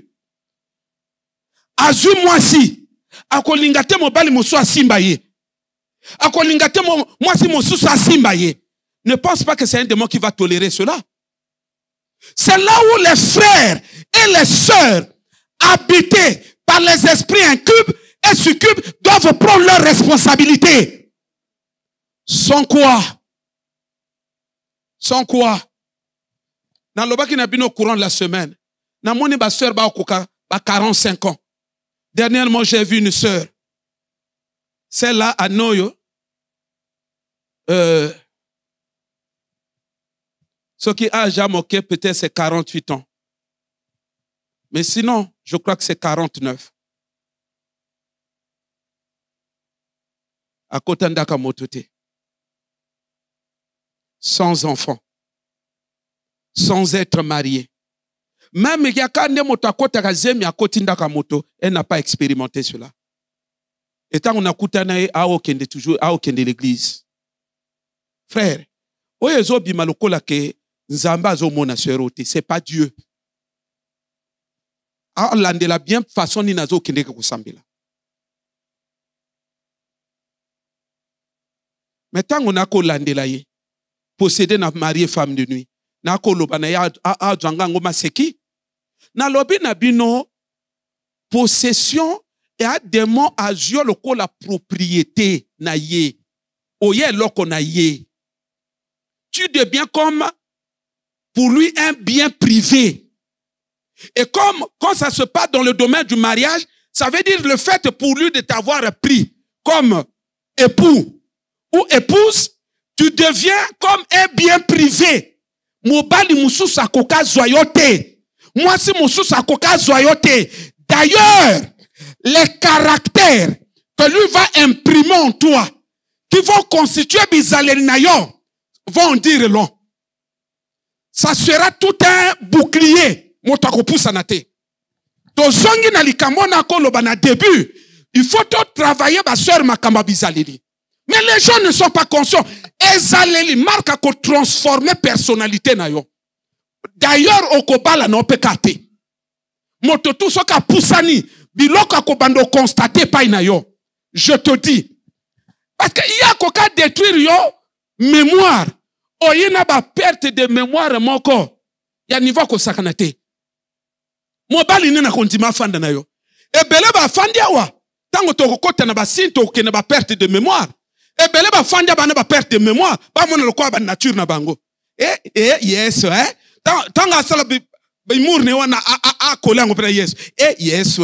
azu mwasi, akolingate mobali mosu asimbaye, akolingate mwasi mosu asimbaye, ne pense pas que c'est un démon qui va tolérer cela. C'est là où les frères et les sœurs habités par les esprits incubes et succubes doivent prendre leurs responsabilités. Sans quoi? Sans quoi? Dans le bas qui n'a pas au courant de la semaine, dans mon ba sœur ba 45 ans. Dernièrement, j'ai vu une sœur. Celle-là à Noyo. Ce qui a déjà moqué, peut-être c'est 48 ans. Mais sinon, je crois que c'est 49. À Kotandaka Motote. Sans enfant. Sans être marié. Même Yakane Motakota Kazemi à Kotindaka Moto, elle n'a pas expérimenté cela. Et tant on a koutanae à Okende toujours, à Okende l'église. Frère, Oyezo Bimalokola ke Nzamba zo mona serote, c'est pas Dieu. Ah, landela bien façon ni nazo kende ke kusambila. Mais tant on a ko landela ye, posséder na marié femme de nuit, na ko lobana ya a djanga ngoma seki, na lobi na bino possession et a démon a jio loko la propriété na ye. Oye loko na ye. Tu deviens comme pour lui un bien privé. Et comme quand ça se passe dans le domaine du mariage, ça veut dire le fait pour lui de t'avoir pris comme époux ou épouse, tu deviens comme un bien privé. Mobali moussous a koka zoyote. Moi si moussous a koka zoyote. D'ailleurs, les caractères que lui va imprimer en toi, qui vont constituer bizalérinayon, vont dire long. Ça sera tout un bouclier. Motakopousanate. Tozongi na likamona koloba na début. Il faut travailler ma soeur makamba bizaleli. Mais les gens ne sont pas conscients. Ezaleli marque à transformer personnalité na yo. D'ailleurs okobala na opekate. Mototu soka poussani biloka kobando constater pa na yo. Je te dis. Parce que il y a koka détruire yo mémoire. Oyena ba perte de mémoire moko. Ya niveau ko sakanate. Mobali nina kondima fanda na yo. Ebele ba fandi awa. Tango to kokota na ba sinto ke na ba perte de mémoire. Ebele ba fandi ba na ba perte de mémoire. Ba mona lokwa ba nature na bango. Yes Tango asala bi mur ne wana a kolango pra yes. Yes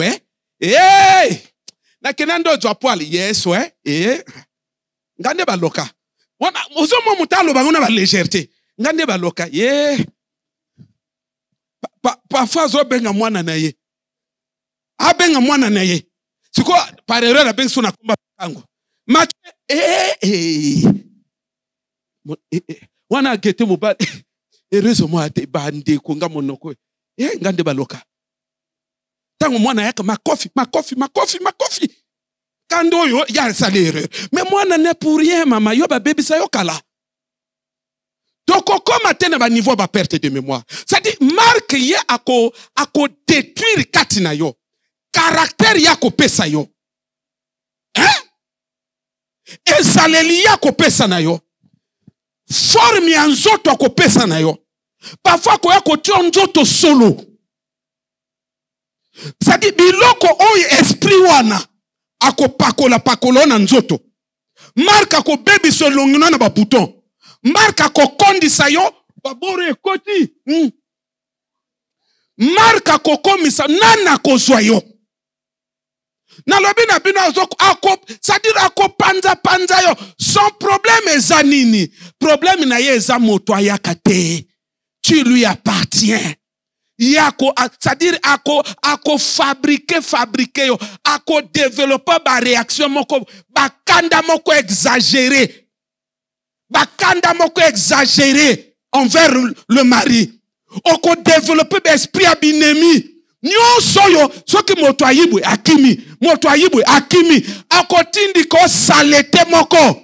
na kenando jwa poil yes ngande ba loka. Wana ozomo mutalo ba ngona ba légèreté. Ngande ba loka parfois zo benga mwana na ye. A benga mwana na ye. Siko par erreur benga sona kumba tango. Ma wana gete mo ba erezo mo ate bande ko nga monoko. Ngande baloka. Tango mwana yaka makofi. Kando yo ya salaire. Mais mwana ne pour rien mama yo ba baby sa yo kala. Donc, comme atteindre un niveau de perte de mémoire. C'est-à-dire, marque yé à détruire katina yo. Caractère yé à pesa yo. Hein? ezaleli ya kopesa na yo, forme ya nzoto akopesa na yo, parfois koya kotia nzoto solo. C'est-à-dire biloko oyo esprit wana akopakola pakola na nzoto. Marka ko bebi so longina na ba bouton. Marka ko kondisa yo babore ekoti. Marka ko komisa nana ko zwa yo. Na lobi na bino c'est-à-dire panza yo. Son problème eza nini? Problème na ye eza moto ayaka te. Tu lui appartiens. C'est-à-dire ako fabriquer yo, ako développer ba réaction moko, ba kanda moko exagéré. Ba kanda moko exagéré envers le mari. Oko développer ba esprit abinemi. Nyonso yo soki moto ayibwe akimi ako tindi ko salete moko.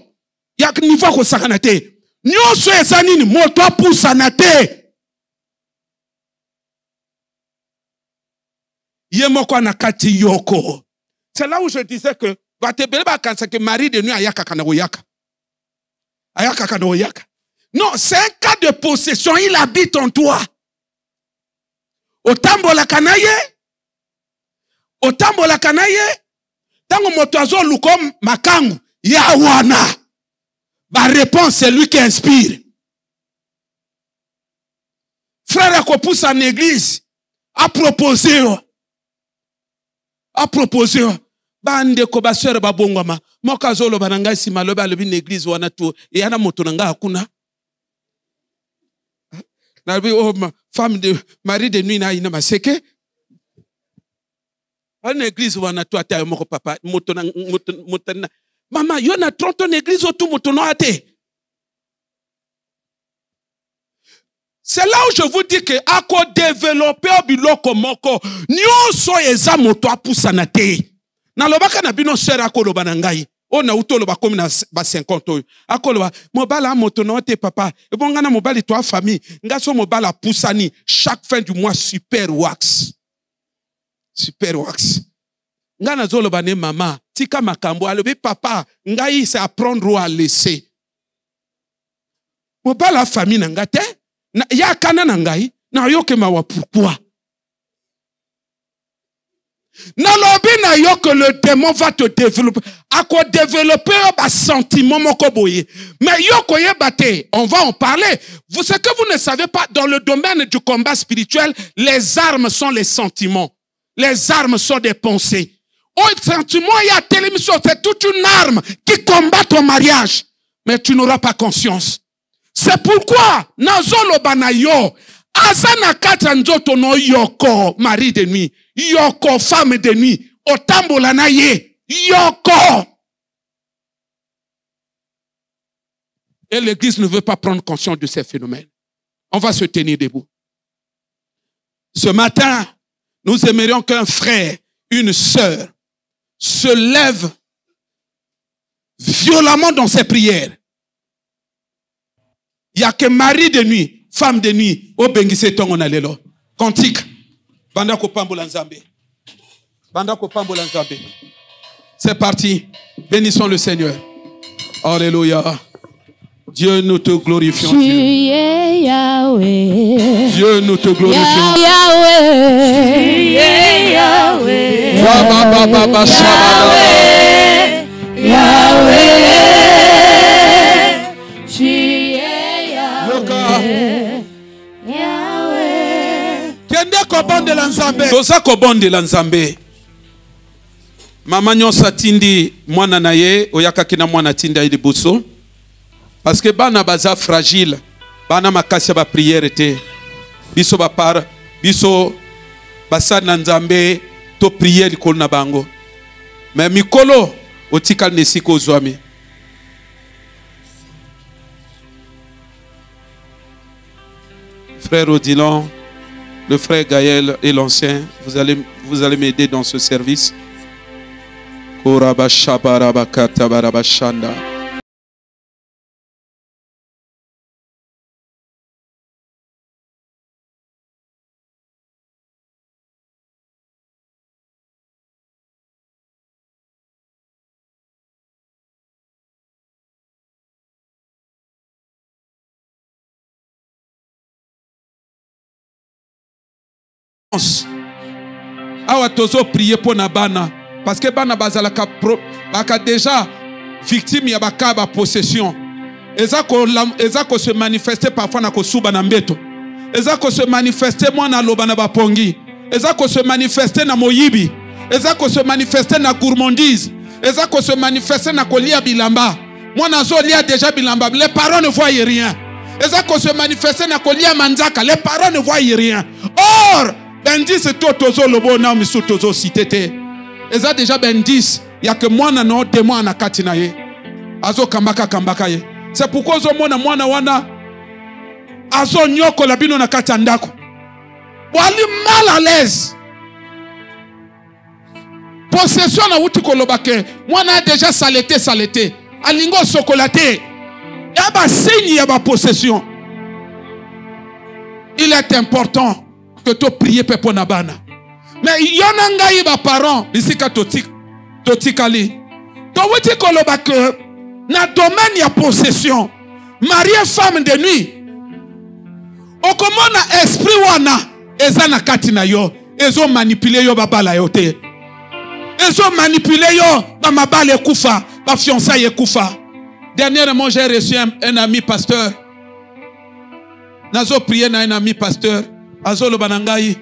Ya niveau ko sakana te. Nyonso eza nini moto apusa na te. C'est là où je disais que que Marie de nuit ayaka kanagoyaka. Ayaka kanagoyaka. Non, c'est un cas de possession, il habite en toi. Otambola kanaye, tango motoazo lukom makangu, yawana. Ma réponse, c'est lui qui inspire. Frère akopousse en église, a proposé bande ko ba sœur ba bongoma moka zolo bananga sima loba lobi l'église wana tu e yana moto nanga hakuna na bi femme de mari de nuit na ina maseke ana église wana tu ata moko papa moto na mama yo na 30 en église otu moto no ate. C'est là où je vous dis que ako développer biloko moko nyonso eza moto apusana te. Na lobaka na bino sera ko loba na ngai. O na utolo ba komi na ba 50 oyo. Ako loba mobala moto no te papa. E bonga na mobali to famille. Ngaso mobala pusani chaque fin du mois super wax. Super wax. Ngana zolo ba ne mama tika makambo alobi papa ngai c'est apprendre à laisser. Mobala famille na ngate. Ya kana na ngai na yoke mawa pourquoi na lobi na yo que le démon va te développer ako développer ba sentiment moko boye mais yo koye bate on va en parler. Vous ce que vous ne savez pas, dans le domaine du combat spirituel, les armes sont les sentiments, les armes sont des pensées. Oh, sentiment il y a telle émission, c'est toute une arme qui combat ton mariage mais tu n'auras pas conscience. C'est pourquoi nazolo banayo azana kata nzoto no yoko mari de nuit, yoko femme de nuit, otambola na ye yoko. Et l'église ne veut pas prendre conscience de ces phénomènes. On va se tenir debout. Ce matin, nous aimerions qu'un frère, une sœur se lève violemment dans ses prières. Il n'y a que mari de nuit, femme de nuit, au bengise tongo na lelo. Cantique. Banda ko pambola nzambe. Banda ko pambola nzambe. C'est parti. Bénissons le Seigneur. Alléluia. Dieu, nous te glorifions. Tu es Yahweh. Dieu, nous te glorifions. Yahweh. Tu es Yahweh. Yahweh. Yahweh. Tu es Yahweh. Yahweh. Kende ko bonde la nzambe. Toza ko bonde la nzambe. Mama nyosa tindi mwana na ye oyaka kina mwana tinda ili buso. Parce que bana baza fragile, bana makasi ba prière te. Biso ba par, biso basana nzambe to prière ko na bango. Mais mikolo otikal nesiko zwami. Frère Odilon, le frère Gaël et l'ancien, vous allez m'aider dans ce service. Korabashabarabakata barabashanda. Awa tozo prier pour na bana parce que bana bazalaka baka déjà victime ya bakaba possession. Ezako se manifester parfois na kosuba na mbeto. Ezako se manifester mwana loba na bapongi. Ezako se manifester na moyibi. Ezako se manifester na gourmandise. Ezako se manifester na kolia bilamba. Mwana zo lia déjà bilamba. Les parents ne voient rien. Ezako se manifester na kolia manzaka. Les parents ne voient rien. Or, bendis to tozo lobo na misu tozo sitete. Eza déjà bendis ya que mwana no démon na kati na ye. Azo kambaka ye. C'est pourquoi zo mwana wana azo nyoko la bino na kati ndako. Wali mal à l'aise. Possession na wuti kolobake. Mwana déjà saleté. Alingo sokolaté. Yaba signe yaba possession. Il est important que tu pries pour Nabana. Mais il y a des parents, ici totikali. To wuti kolobake na domaine ya possession. Marié femme de nuit. Okomona esprit wana eza na kati na yo. Ezo manipuler yo babala yo te. Ezo manipuler yo ba mabale kufa, ba fiançailles kufa. Dernièrement, j'ai reçu un ami pasteur. Nazo prié na un ami pasteur. Azo lo banangai.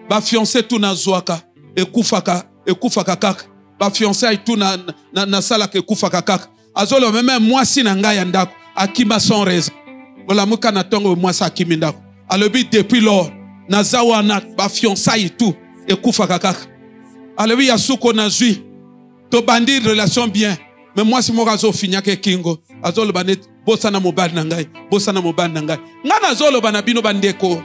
Ba fiancé tout na zoaka. Ekufaka kaka. Ba fiancé tout na sala ke kufaka kaka. Azo lo même moi si na ngai ndako. Akima sans raison. Voilà muka na tongo moi sa akimi ndako. Alobi depuis lors. Nazawa na ba fiancé tout. Ekufaka kaka. Alobi yasuko na zui. To bandi relation bien. Mais moi, si mon razo finyake kingo, azolo banet, bosana mobad nangai, Ngana zolo banabino bandeko.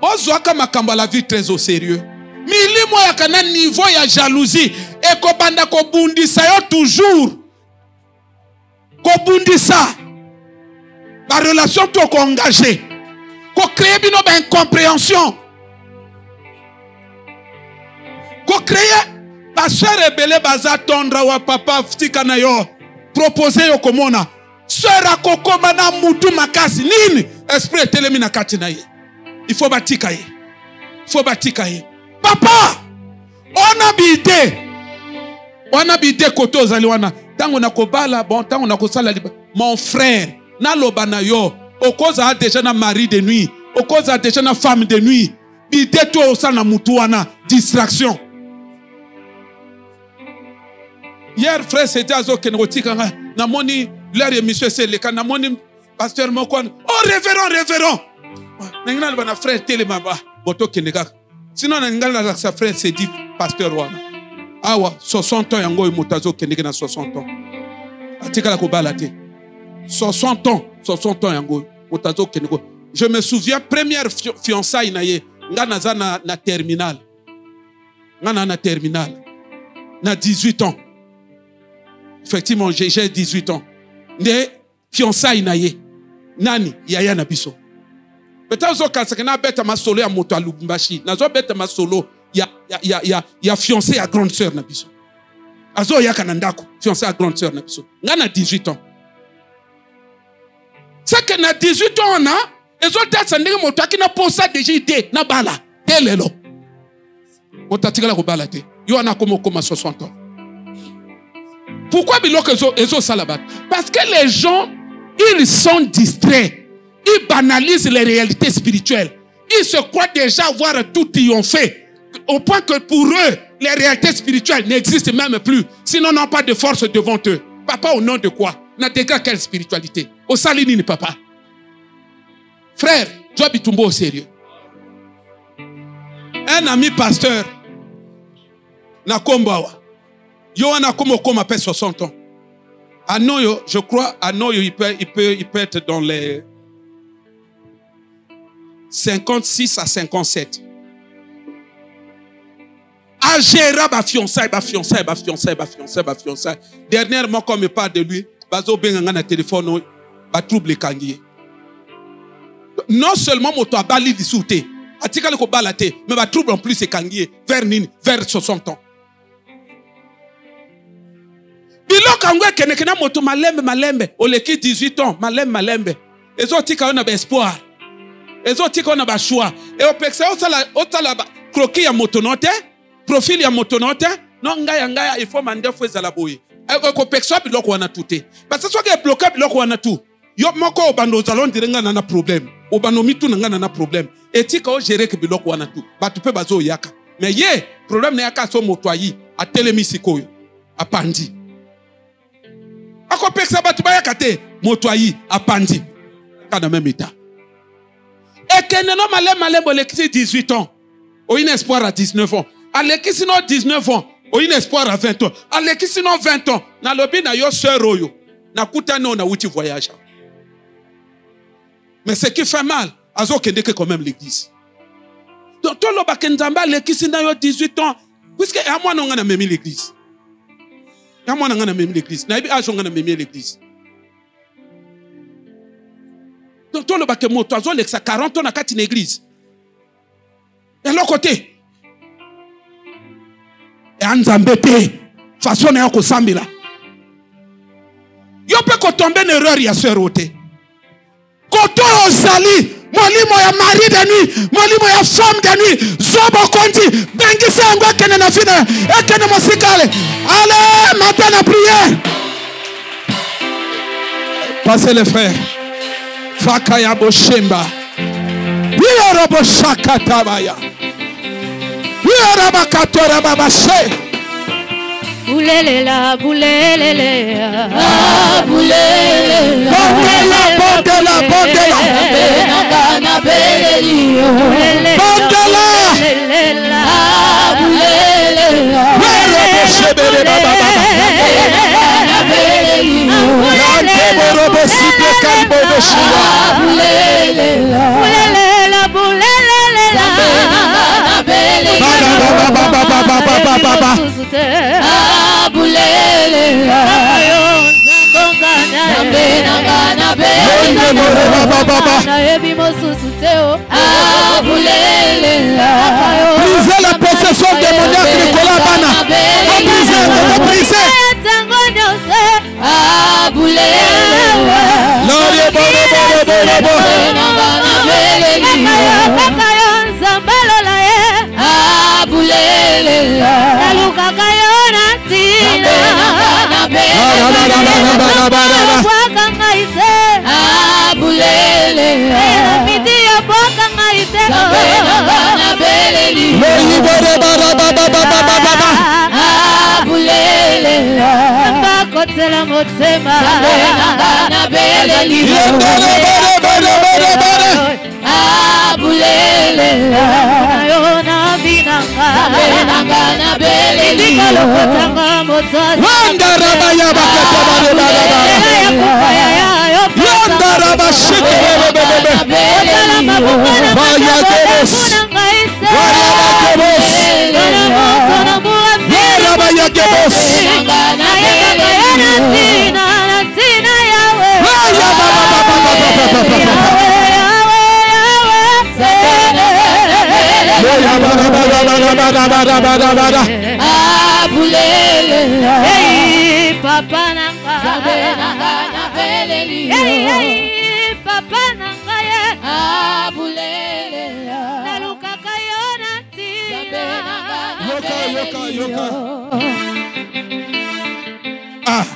Bozwaka makamba la vie très au sérieux. Milimo ya kana niveau ya jalousie. Eko banda ko bundisa yo toujours. Ko bundisa. La relation to ko engagé. Ko créer bino ba incompréhension. Ko créer ba soeur rebelle baza tondra wa papa ftika na yo proposer yo komona soeur akokoma na mutu makasi nini esprit telemi na kati na ye il faut batika ye papa ona bide koto zali wana tango na kobala bon tango na kosala mon frère na loba na yo okoza déjà na mari de nuit okoza déjà na femme de nuit bide to osala mutu wana distraction. Hier, frère, c'était à Zokenroti, Namoni, leur émission, c'est le cas, Namoni, pasteur Mokwan. Oh, révérend! N'engana bana frère Télémaba, Boto Kenega. Sinon, n'engana sa frère, c'est dit pasteur Wana. Awa, 60 ans, yango imutazo Kenega na 60 ans. Atika la kobalate. 60 ans, yango imutazo Kenega. Je me souviens, première fiançailles naye, ngana za na terminal. Ngana na terminal. Na 18 ans. Effectivement, j'ai 18 ans. Ne fiançailles naye. Nani yaya na biso. Peut-être zo kasaka na beta ma solo ya moto alubumbashi. Na zo beta ma solo ya fiancé à grande sœur na biso. Azo ya kanandako fiancé à grande sœur na biso. Ngana 18 ans. C'est que na 18 ans na ezo tata ndenge moto akina posa déjà idée na bala. Telelo. Moto atikala ko bala te. Yo ana komo 60 ans. Pourquoi ils ont salabat? Parce que les gens, ils sont distraits. Ils banalisent les réalités spirituelles. Ils se croient déjà avoir tout triomphé. Au point que pour eux, les réalités spirituelles n'existent même plus. Sinon, n'ont pas de force devant eux. Papa, au nom de quoi? N'a déjà quelle spiritualité? Au salinini, papa. Frère, Job Itumbo au sérieux. Un ami pasteur, Nakombawa. Yohana comme appelle 60 ans. Anoyo, je crois, Anoyo, il peut être dans les 56 à 57. Agéra ba fiançailles. Dernièrement, comme il parle de lui, bazo benga na téléphone, ba trouble kangiye. Non seulement moto abali disouté, atika le ko balate, mais ba trouble en plus c'est kangiye vers 60 ans. Biloko ngwe kenekena moto malembe oleki 18 ans malembe ezo tika ona ba espoir ezotika na ba choix et opekisa otala croquis ya motonote profil ya motonote non ngaya il faut mande fo ezala boye ko pekisa biloko wana tuté parce que soki bloqué biloko wana tout yo moko obando zalon direnga na problème obando mitu na na problème etika o gérer ke biloko wana tout batu pe bazo yaka mais ye problème na yaka so moto ayi atelemi sikoyo apandi ako pekisa batu ba yaka te moto ayi apandi kana même état et que non malé bolekisi 18 ans o une espoir à 19 ans alekisi no 19 ans o une espoir à 20 ans alekisi no 20 ans na lobi na yo sœur oyo na kutano na wuti voyage. Mais ce qui fait mal, azo kende que quand même l'église. Donc tout le bakenzamba l'église na yo 18 ans, puisque à moi non ngana memi l'église. À moi non ngana memi l'église. Na ibi ajo ngana memi l'église. Donc tout le bakemoto azo lexa 40 ans na kati na église. Et l'autre côté. Et anzambete façon na ko sambila. Yo peut ko tomber en erreur ya sœur ote. Koto ozali molimo ya mari de nuit, molimo ya femme de nuit, zobo konti bengisa ngo kene na fina ekene mosikale. Allez, matin la prière. Passez les frères. Fakaya boshemba. Yoro boshaka tabaya. Yoro bakatora babashe. Boulelela, boulelela, boulelela, bondela, bondela, na belelio, bondela, boulelela, shebere baba na belelio, robo sipe kalbo beshia, boulelela, boulelela, boulelela, na belelio, baba brisez la possession démoniaque Nicolas Bana. Brisez. Papa nanga na beleli, papa nanga ye abulele, na luka kayona tina, yoka. Ah,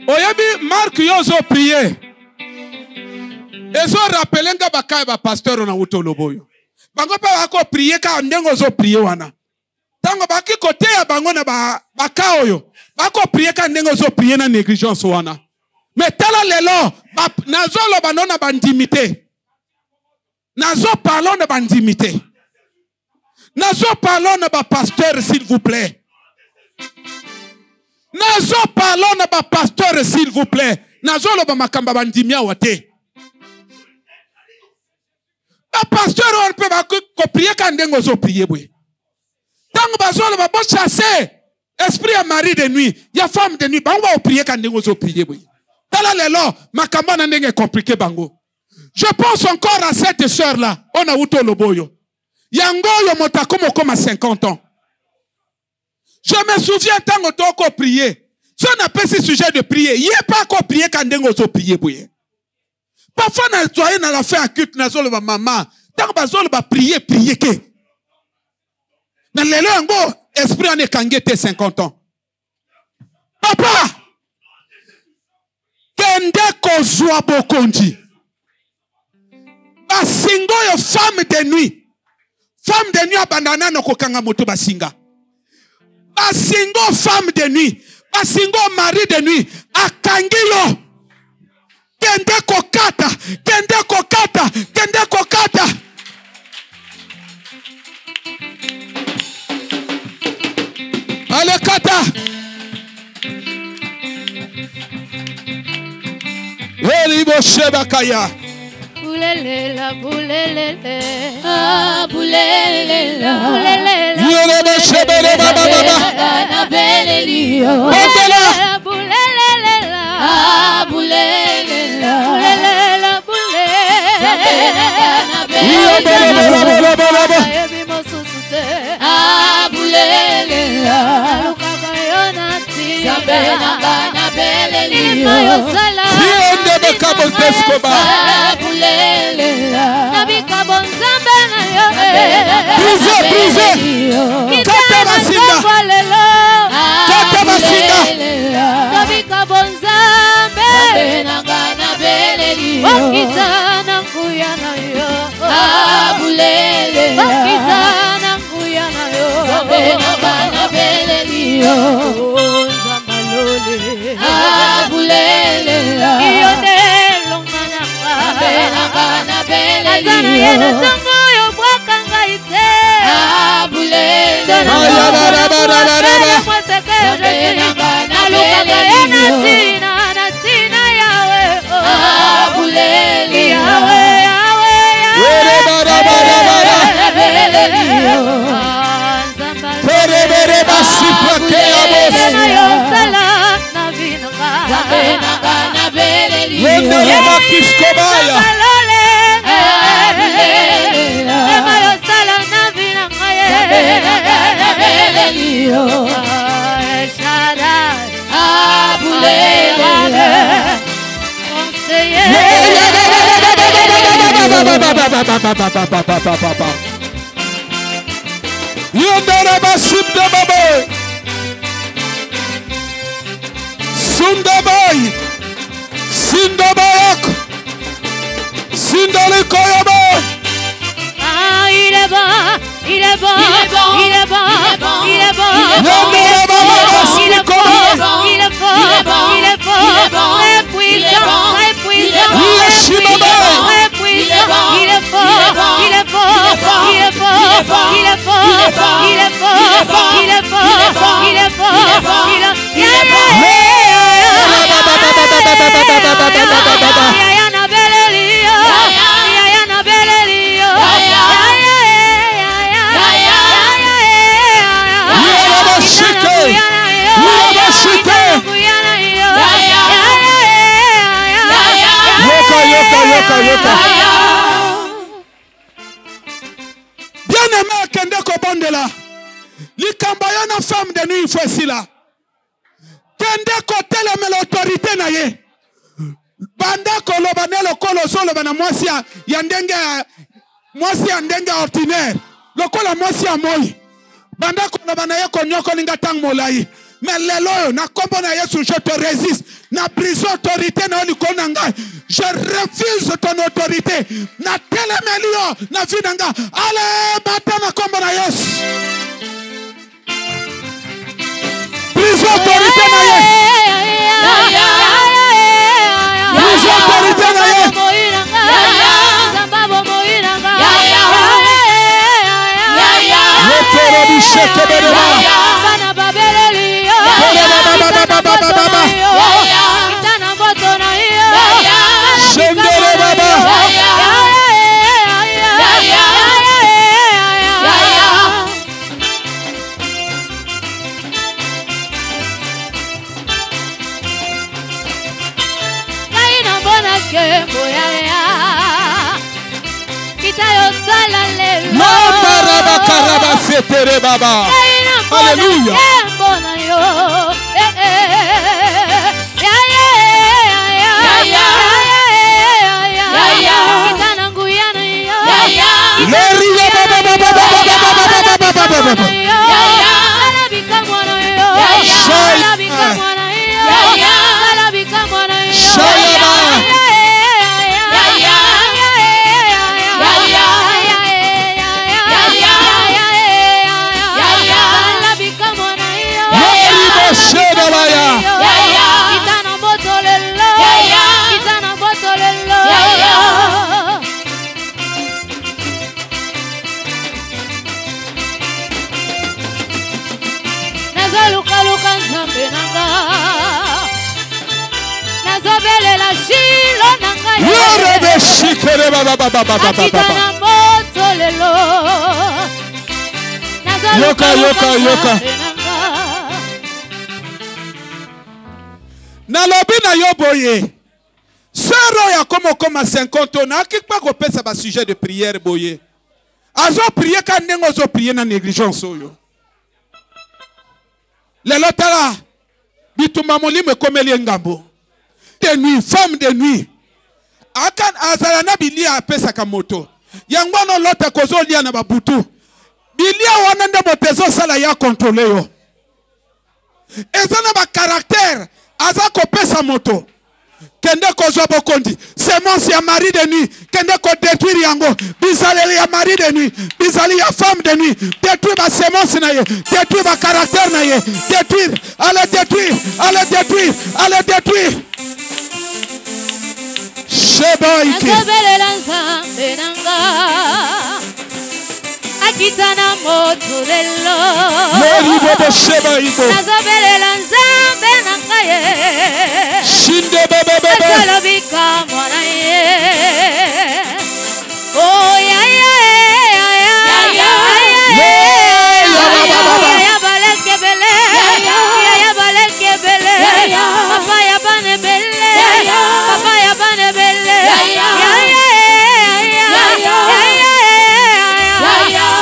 oyebi Marc yozo prier. Ezo rappelenga bakaya ba pasteur na utoloboyo. Bango pa bako prier ka ndengo zo prier wana. Tango baki kote ya bango na baka oyo. Bako prier ka ndengo zo prier na négligence wana. Mais tala lelo nazo lo banona bandimité. Nazo parlons de bandimité. Nazo parlons de ba pasteur s'il vous plaît. Nazo parlons de ba pasteur s'il vous plaît. Nazo lo ba makamba bandimia wate. Ba pasteur on peut ba ko prier ka ndengo zo prier boy. Tango bazolo ba bo chasser esprit à mari de nuit, ya femme de nuit, ba on va prier ka ndengo zo prier boy. Tala lelo makamba na ndenge compliqué bango. Je pense encore à cette sœur là, on a uto loboyo. Yango yo motakomo comme à 50 ans. Je me souviens tango toko prier. Si on appelle ce sujet de prier, il n'y a pas encore prier quand on zo prier boy. Parfois, on a la fin à culte, on a maman. Tant que on a prier. Mais les langues, esprit en est kangé 50 ans. Papa, kende kozwa bokonji. Basingo yo femme de nuit. Femme de nuit abandana no kokanga moto basinga. Basingo femme de nuit. Basingo mari de nuit. Akangilo. Kende kokata. Ale kata. Elibo shebakaya. Boulelela. Ah, boulelela. Elibo shebele baba. Na belelio. Ondela. Boulelela. Ah, boulelela. Na belelio. Ebi mosusute. Ah, boulelela. Lukakayonati. Na belelio. Imayosala. Siende bekabo teskoba. Ah, boulelela. Nabikabonzambe na yo. Brise. Kata basinga. Kata basinga. Nabikabonzambe. Na belelio. Wakitana nkuyana yo. Ah, boulelela. Wakitana nkuyana yo. Na belelio. Nzambalole. Ah, boulelela. Iyone longananga. Na Azana yena belelio. tango yo bwakanga ite. Ah, boulelela. Tona mwatele mwatekere. Nalukaka yena tina yawe. Ah, boulelela. Yawe. Na belelio. Perebere basipra ke amos. Na belelio. Wendele makiskobaya. Na belelio. Ah, boulelela. Yondere basipra baba. Sundaboy. Sindabayak. Sindalikoyaba. Il est bon. Il est bon. Très puissant. Bien-aimé, kende kobondela. Likamba na femme de nuit faut là. Kende kotelema l'autorité na ye. Banda koloba nelo kolo solo bana mwasi ya ndenge ordinaire. Lokola mwasi ya moi. Banda koloba na ye konyoko linga tang molai. Mais lelo na kombo na Yesu je te résiste. Na brise autorité na likona ngai. Je refuse ton autorité. Na telemelio na vinanga. Ale bata na kombo na Yesu. Brise autorité na ye. Brise autorité na ye. Letero bisheke berema. Shendere baba. Mama raba karaba setere baba. Alléluia. nanga nazobelela shilo nanga Yorebe shikere baba baba baba akita baba. na moto lelo Yoka, yoka, yoka. Nalobi na yo boye. Sero ya komo koma 50 na akikpa ko pesa ba sujet de prière boye. Azo prier ka nengo zo prier na négligence oyo. Lelo tala bituma molime komeli ngambo. De nuit, femme de nuit. Akan azala na bilia apesa ka moto. Yangono lote kozo lia na babutu. Bilia wana nde motezo sala ya contrôler yo. Ezana ba caractère aza kopesa moto. Kende kozwa bokondi. Semence ya mari de nuit. Kende ko détruire yango. Bizali ya mari de nuit. Bizali ya femme de nuit. Détruire ba semence na ye. Détruire ba caractère na ye. Détruire. Allez détruire. Allez détruire. Allez détruire. Sheba ike. nazobelela nzambe nanga akita na moto lelo Meri bobo sheba iko. nazobelela nzambe nanga ye Shinde bebe bebe. nasolobika mwana ye oh ya ya ya baleke bele ya baleke bele papa ya bane bele papa ya bane bele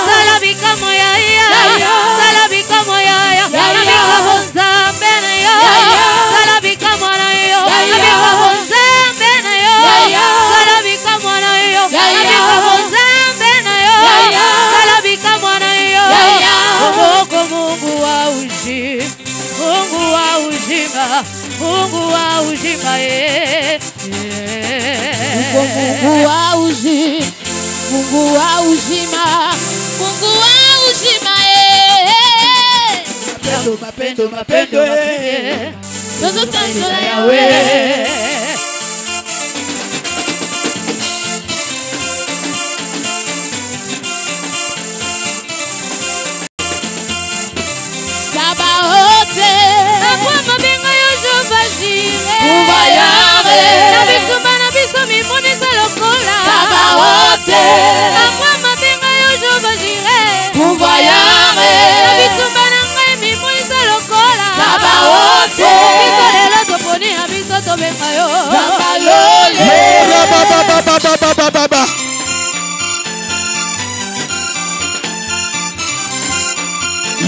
salabika moya salabika moya nabika bonza bene yo salabika mwana yo nabika bonza bene yo salabika mwana yo nabika bonza bene yo salabika mwana yo Mungu Mungu wa uzima Mungu wa uzima Mungu wa uzima Mungu wa uzima Mungu wa uzima Mungu wa uzima mapendo mapendo Tozo sanzo la yawe Sabaote Akwa mabinga yojo bajire Ubayare Na bitumba na biso mimuni sa lokola Sabaote Akwa mabinga yojo bajire Ubayare Na bitumba na ngai mimuni sa lokola Sabaote Biso lelo toponi na biso tobenga yo Zambalole Yora baba baba baba baba.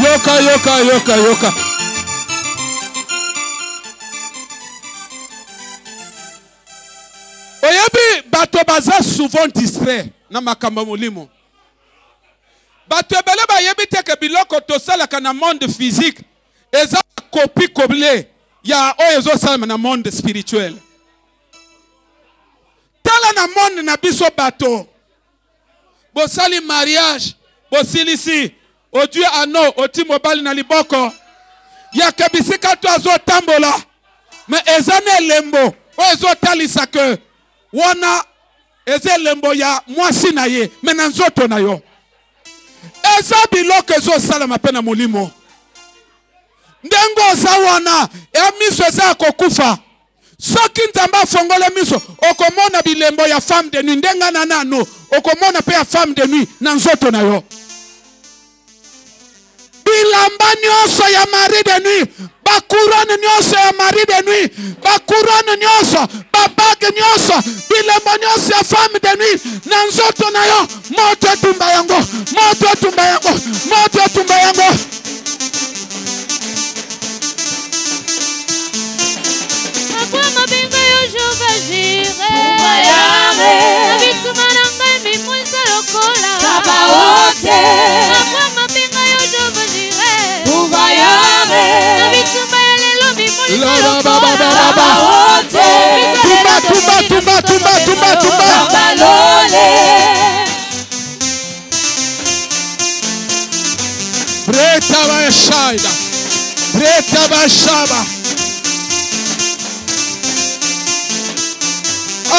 Yoka yoka yoka yoka. Oyebi bato baza souvent distrait na makambo molimo. Bato ebele bayebi te ke biloko tosalaka na monde physique eza copie coblée ya oyo ezosalama na monde spirituel. Tala na monde na biso bato. Bosali mariage, bosilisi Odieu ano, oti mobali na liboko. Ya kebisika to azo tambola. Me ezane lembo. O ezo talisa ke. Wana eze lembo ya mwasi na ye. Mena nzoto na yo. Eza biloko ezo salama pe na molimo. Ndengo za wana. Ya miso eza kokufa. Soki nzamba fongole miso. Okomona bilembo ya femme de nuit. Ndenga na nano. Okomona pe ya femme de nuit. Na nzoto na yo. Bilamba nyonso ya mari de nuit, bakurane nyonso ya mari de nuit, bakurane nyonso, babage nyonso, bilamba nyonso ya femme de nuit, na nzoto na yo, moto etumba yango, moto etumba yango, moto etumba yango. Akwa mabinga yojo bajire Ubayare Na bituma na ngai mimwisa lokola Sabaote Akwa mabinga yojo bajire Ubayare Na bituma ya lelo mimwisa lokola Sabaote Tumba. Sambalole Breta ba shaida. Breta ba shaba.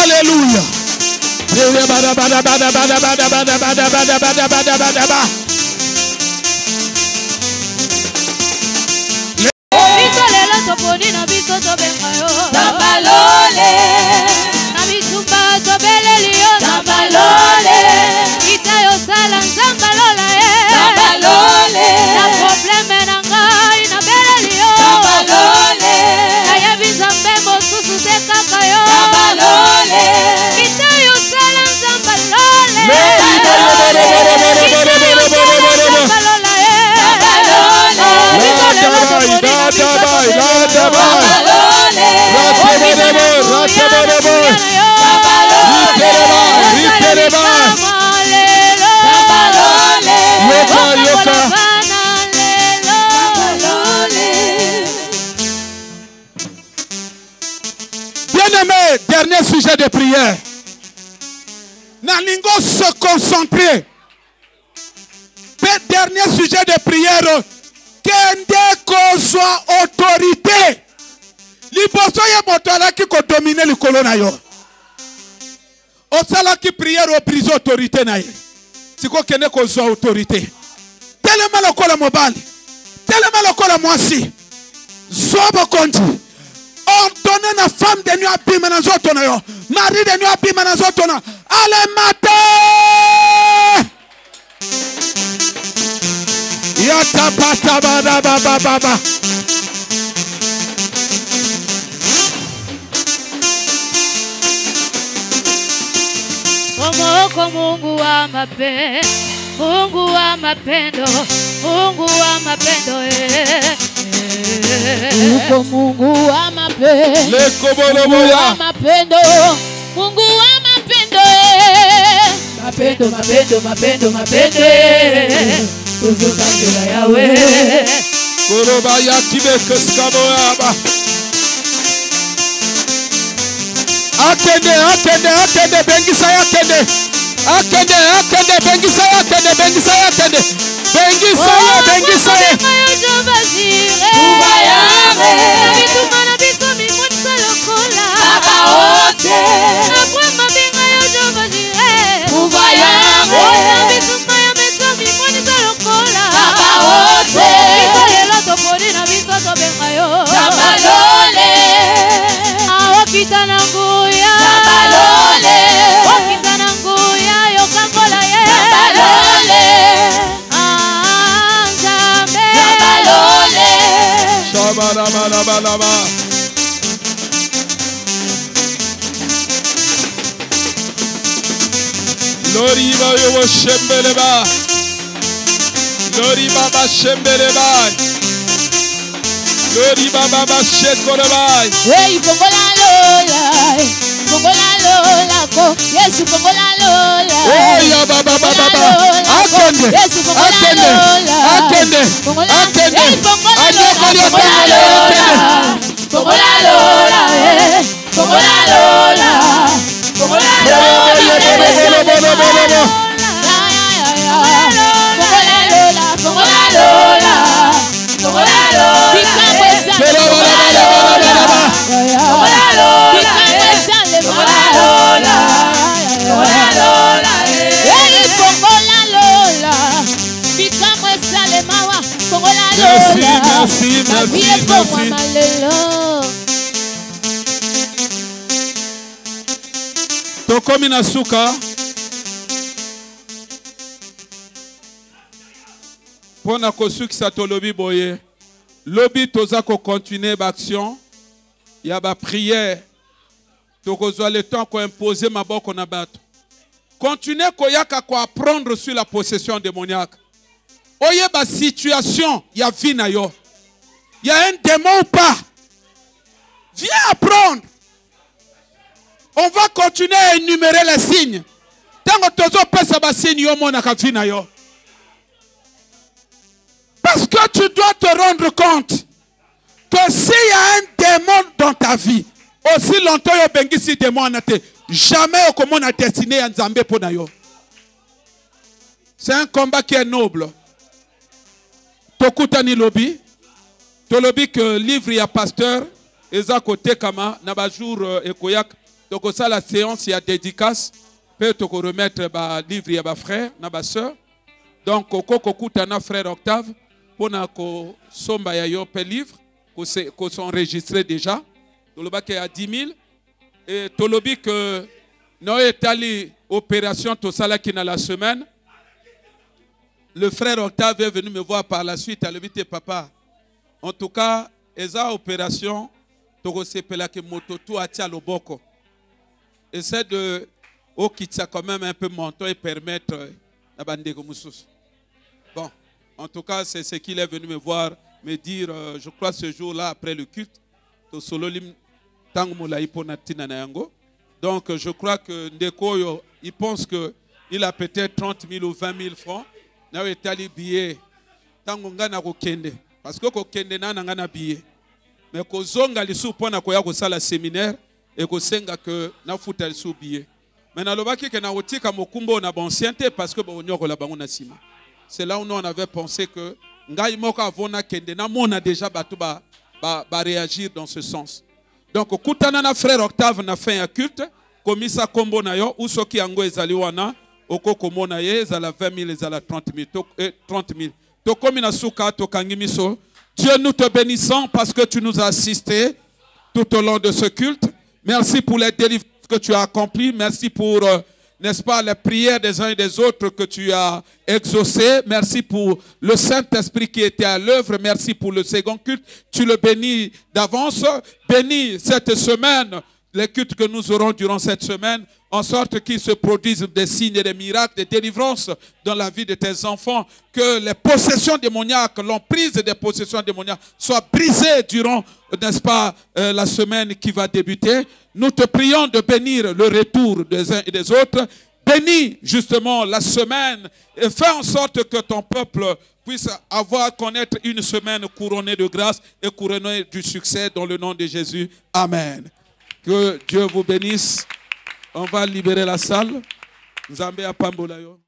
Alléluia. Biso lelo Bien-aimé, dernier sujet de prière. Nalingo se concentrer. Dernier sujet de prière. Kende ko soit autorité. Liboso ya moto alaki ko dominer likolo na yo. Osala ki prière o brise autorité na ye. Siko kende ko soit autorité. Telema lokola mobali. Telema lokola mwasi. Zobo kondi. Ordonne na femme de nuit abîme na zoto na yo. Mari de nuit abîme na zoto na. Allez matin. Yata pata bada baba baba. Omoko Mungu wa mapendo, Mungu wa mapendo, Mungu wa mapendo. Uko Mungu wa mapendo, Mungu wa mapendo, Mungu wa mapendo. Mapendo, mapendo, mapendo, mapendo. Tuzusangela Yahweh. Koroba ya kibeke skaboaba. Akende, akende, akende, bengisa yakende. Akende, akende, bengisa yakende, bengisa yakende. Bengisa ya, bengisa ya. Lori baba shembeleba. Lori baba shembeleba. Lori baba shekoleba. Hey, fongola lola. Fongola lola ko. Yesu fongola lola. Oh ya baba baba. Akende. Yesu fongola Akende. lola. Akende. Akende. Hey, fongola lola. Fongola Fongola lola. Fongola lola. Fongola lola. Merci, merci, merci. Tokomi na suka. Pona kosukisa tolobi boye. Lobi toza ko continuer l'action. Ya ba prière. Tokozwa le temps ko imposer maboko na bato. Continuer koyaka ko apprendre sur la possession démoniaque. Oye ba situation ya vie na yo. Il y a un démon ou pas? Viens apprendre. On va continuer à énumérer les signes. Tant que tu as pas signes, parce que tu dois te rendre compte que s'il y a un démon dans ta vie, aussi longtemps que tu as un démon, jamais comment on a destiné à Nzambe pour nayo. C'est un combat qui est noble. Tokutani lobby. To lobby que livre ya pasteur eza côté kama na ba jour ekoyak toko ça la séance ya dédicace peut toko remettre ba livre ya ba frère na ba sœur donc koko kokuta na frère Octave pona ko somba ya yo pe livre ko sont enregistrés déjà to lobaki à 10 000 et to lobby que no etali opération to sala ki na la semaine. Le frère Octave est venu me voir par la suite à l'hôpital papa. En tout cas, esa opération, toko sepela ke mototo atia loboko. Essaie de okitsa quand même un peu montant et permettre la bande de mususu. Bon, en tout cas, c'est ce qu'il est venu me voir, me dire, je crois ce jour-là après le culte, to solo lim tang mola ipona tina na yango. Donc je crois que Ndekoyo, il pense que il a peut-être 30 000 ou 20 000 francs. Na etali billet tango ngana ko kende. Parce que ko kende na ngana billet. Mais ko zonga lisu pona ko ya ko sala séminaire et que senga que na futa soubié. Mais na lobaki que na otika mokumbo na bonsiente parce que bon nyoko la bango na sima. C'est là où nous on avait pensé que ngai moko avona kende na mona déjà batu ba réagir dans ce sens. Donc kutana na frère Octave na fin ya culte komisa kombo na yo usoki yango ezali wana okoko mona ye ezala 20 000 ezala 30 000 to komi na suka to kangimiso. Dieu, nous te bénissons parce que tu nous as assistés tout au long de ce culte. Merci pour les délivrances que tu as accomplies. Merci pour, n'est-ce pas, les prières des uns et des autres que tu as exaucées. Merci pour le Saint-Esprit qui était à l'œuvre. Merci pour le second culte. Tu le bénis d'avance. Bénis cette semaine, les cultes que nous aurons durant cette semaine, en sorte qu'il se produisent des signes et des miracles, des délivrances dans la vie de tes enfants, que les possessions démoniaques, l'emprise des possessions démoniaques soient brisées durant, n'est-ce pas, la semaine qui va débuter. Nous te prions de bénir le retour des uns et des autres. Bénis justement la semaine et fais en sorte que ton peuple puisse connaître une semaine couronnée de grâce et couronnée du succès dans le nom de Jésus. Amen. Que Dieu vous bénisse. On va libérer la salle. Nzambe apambola yo.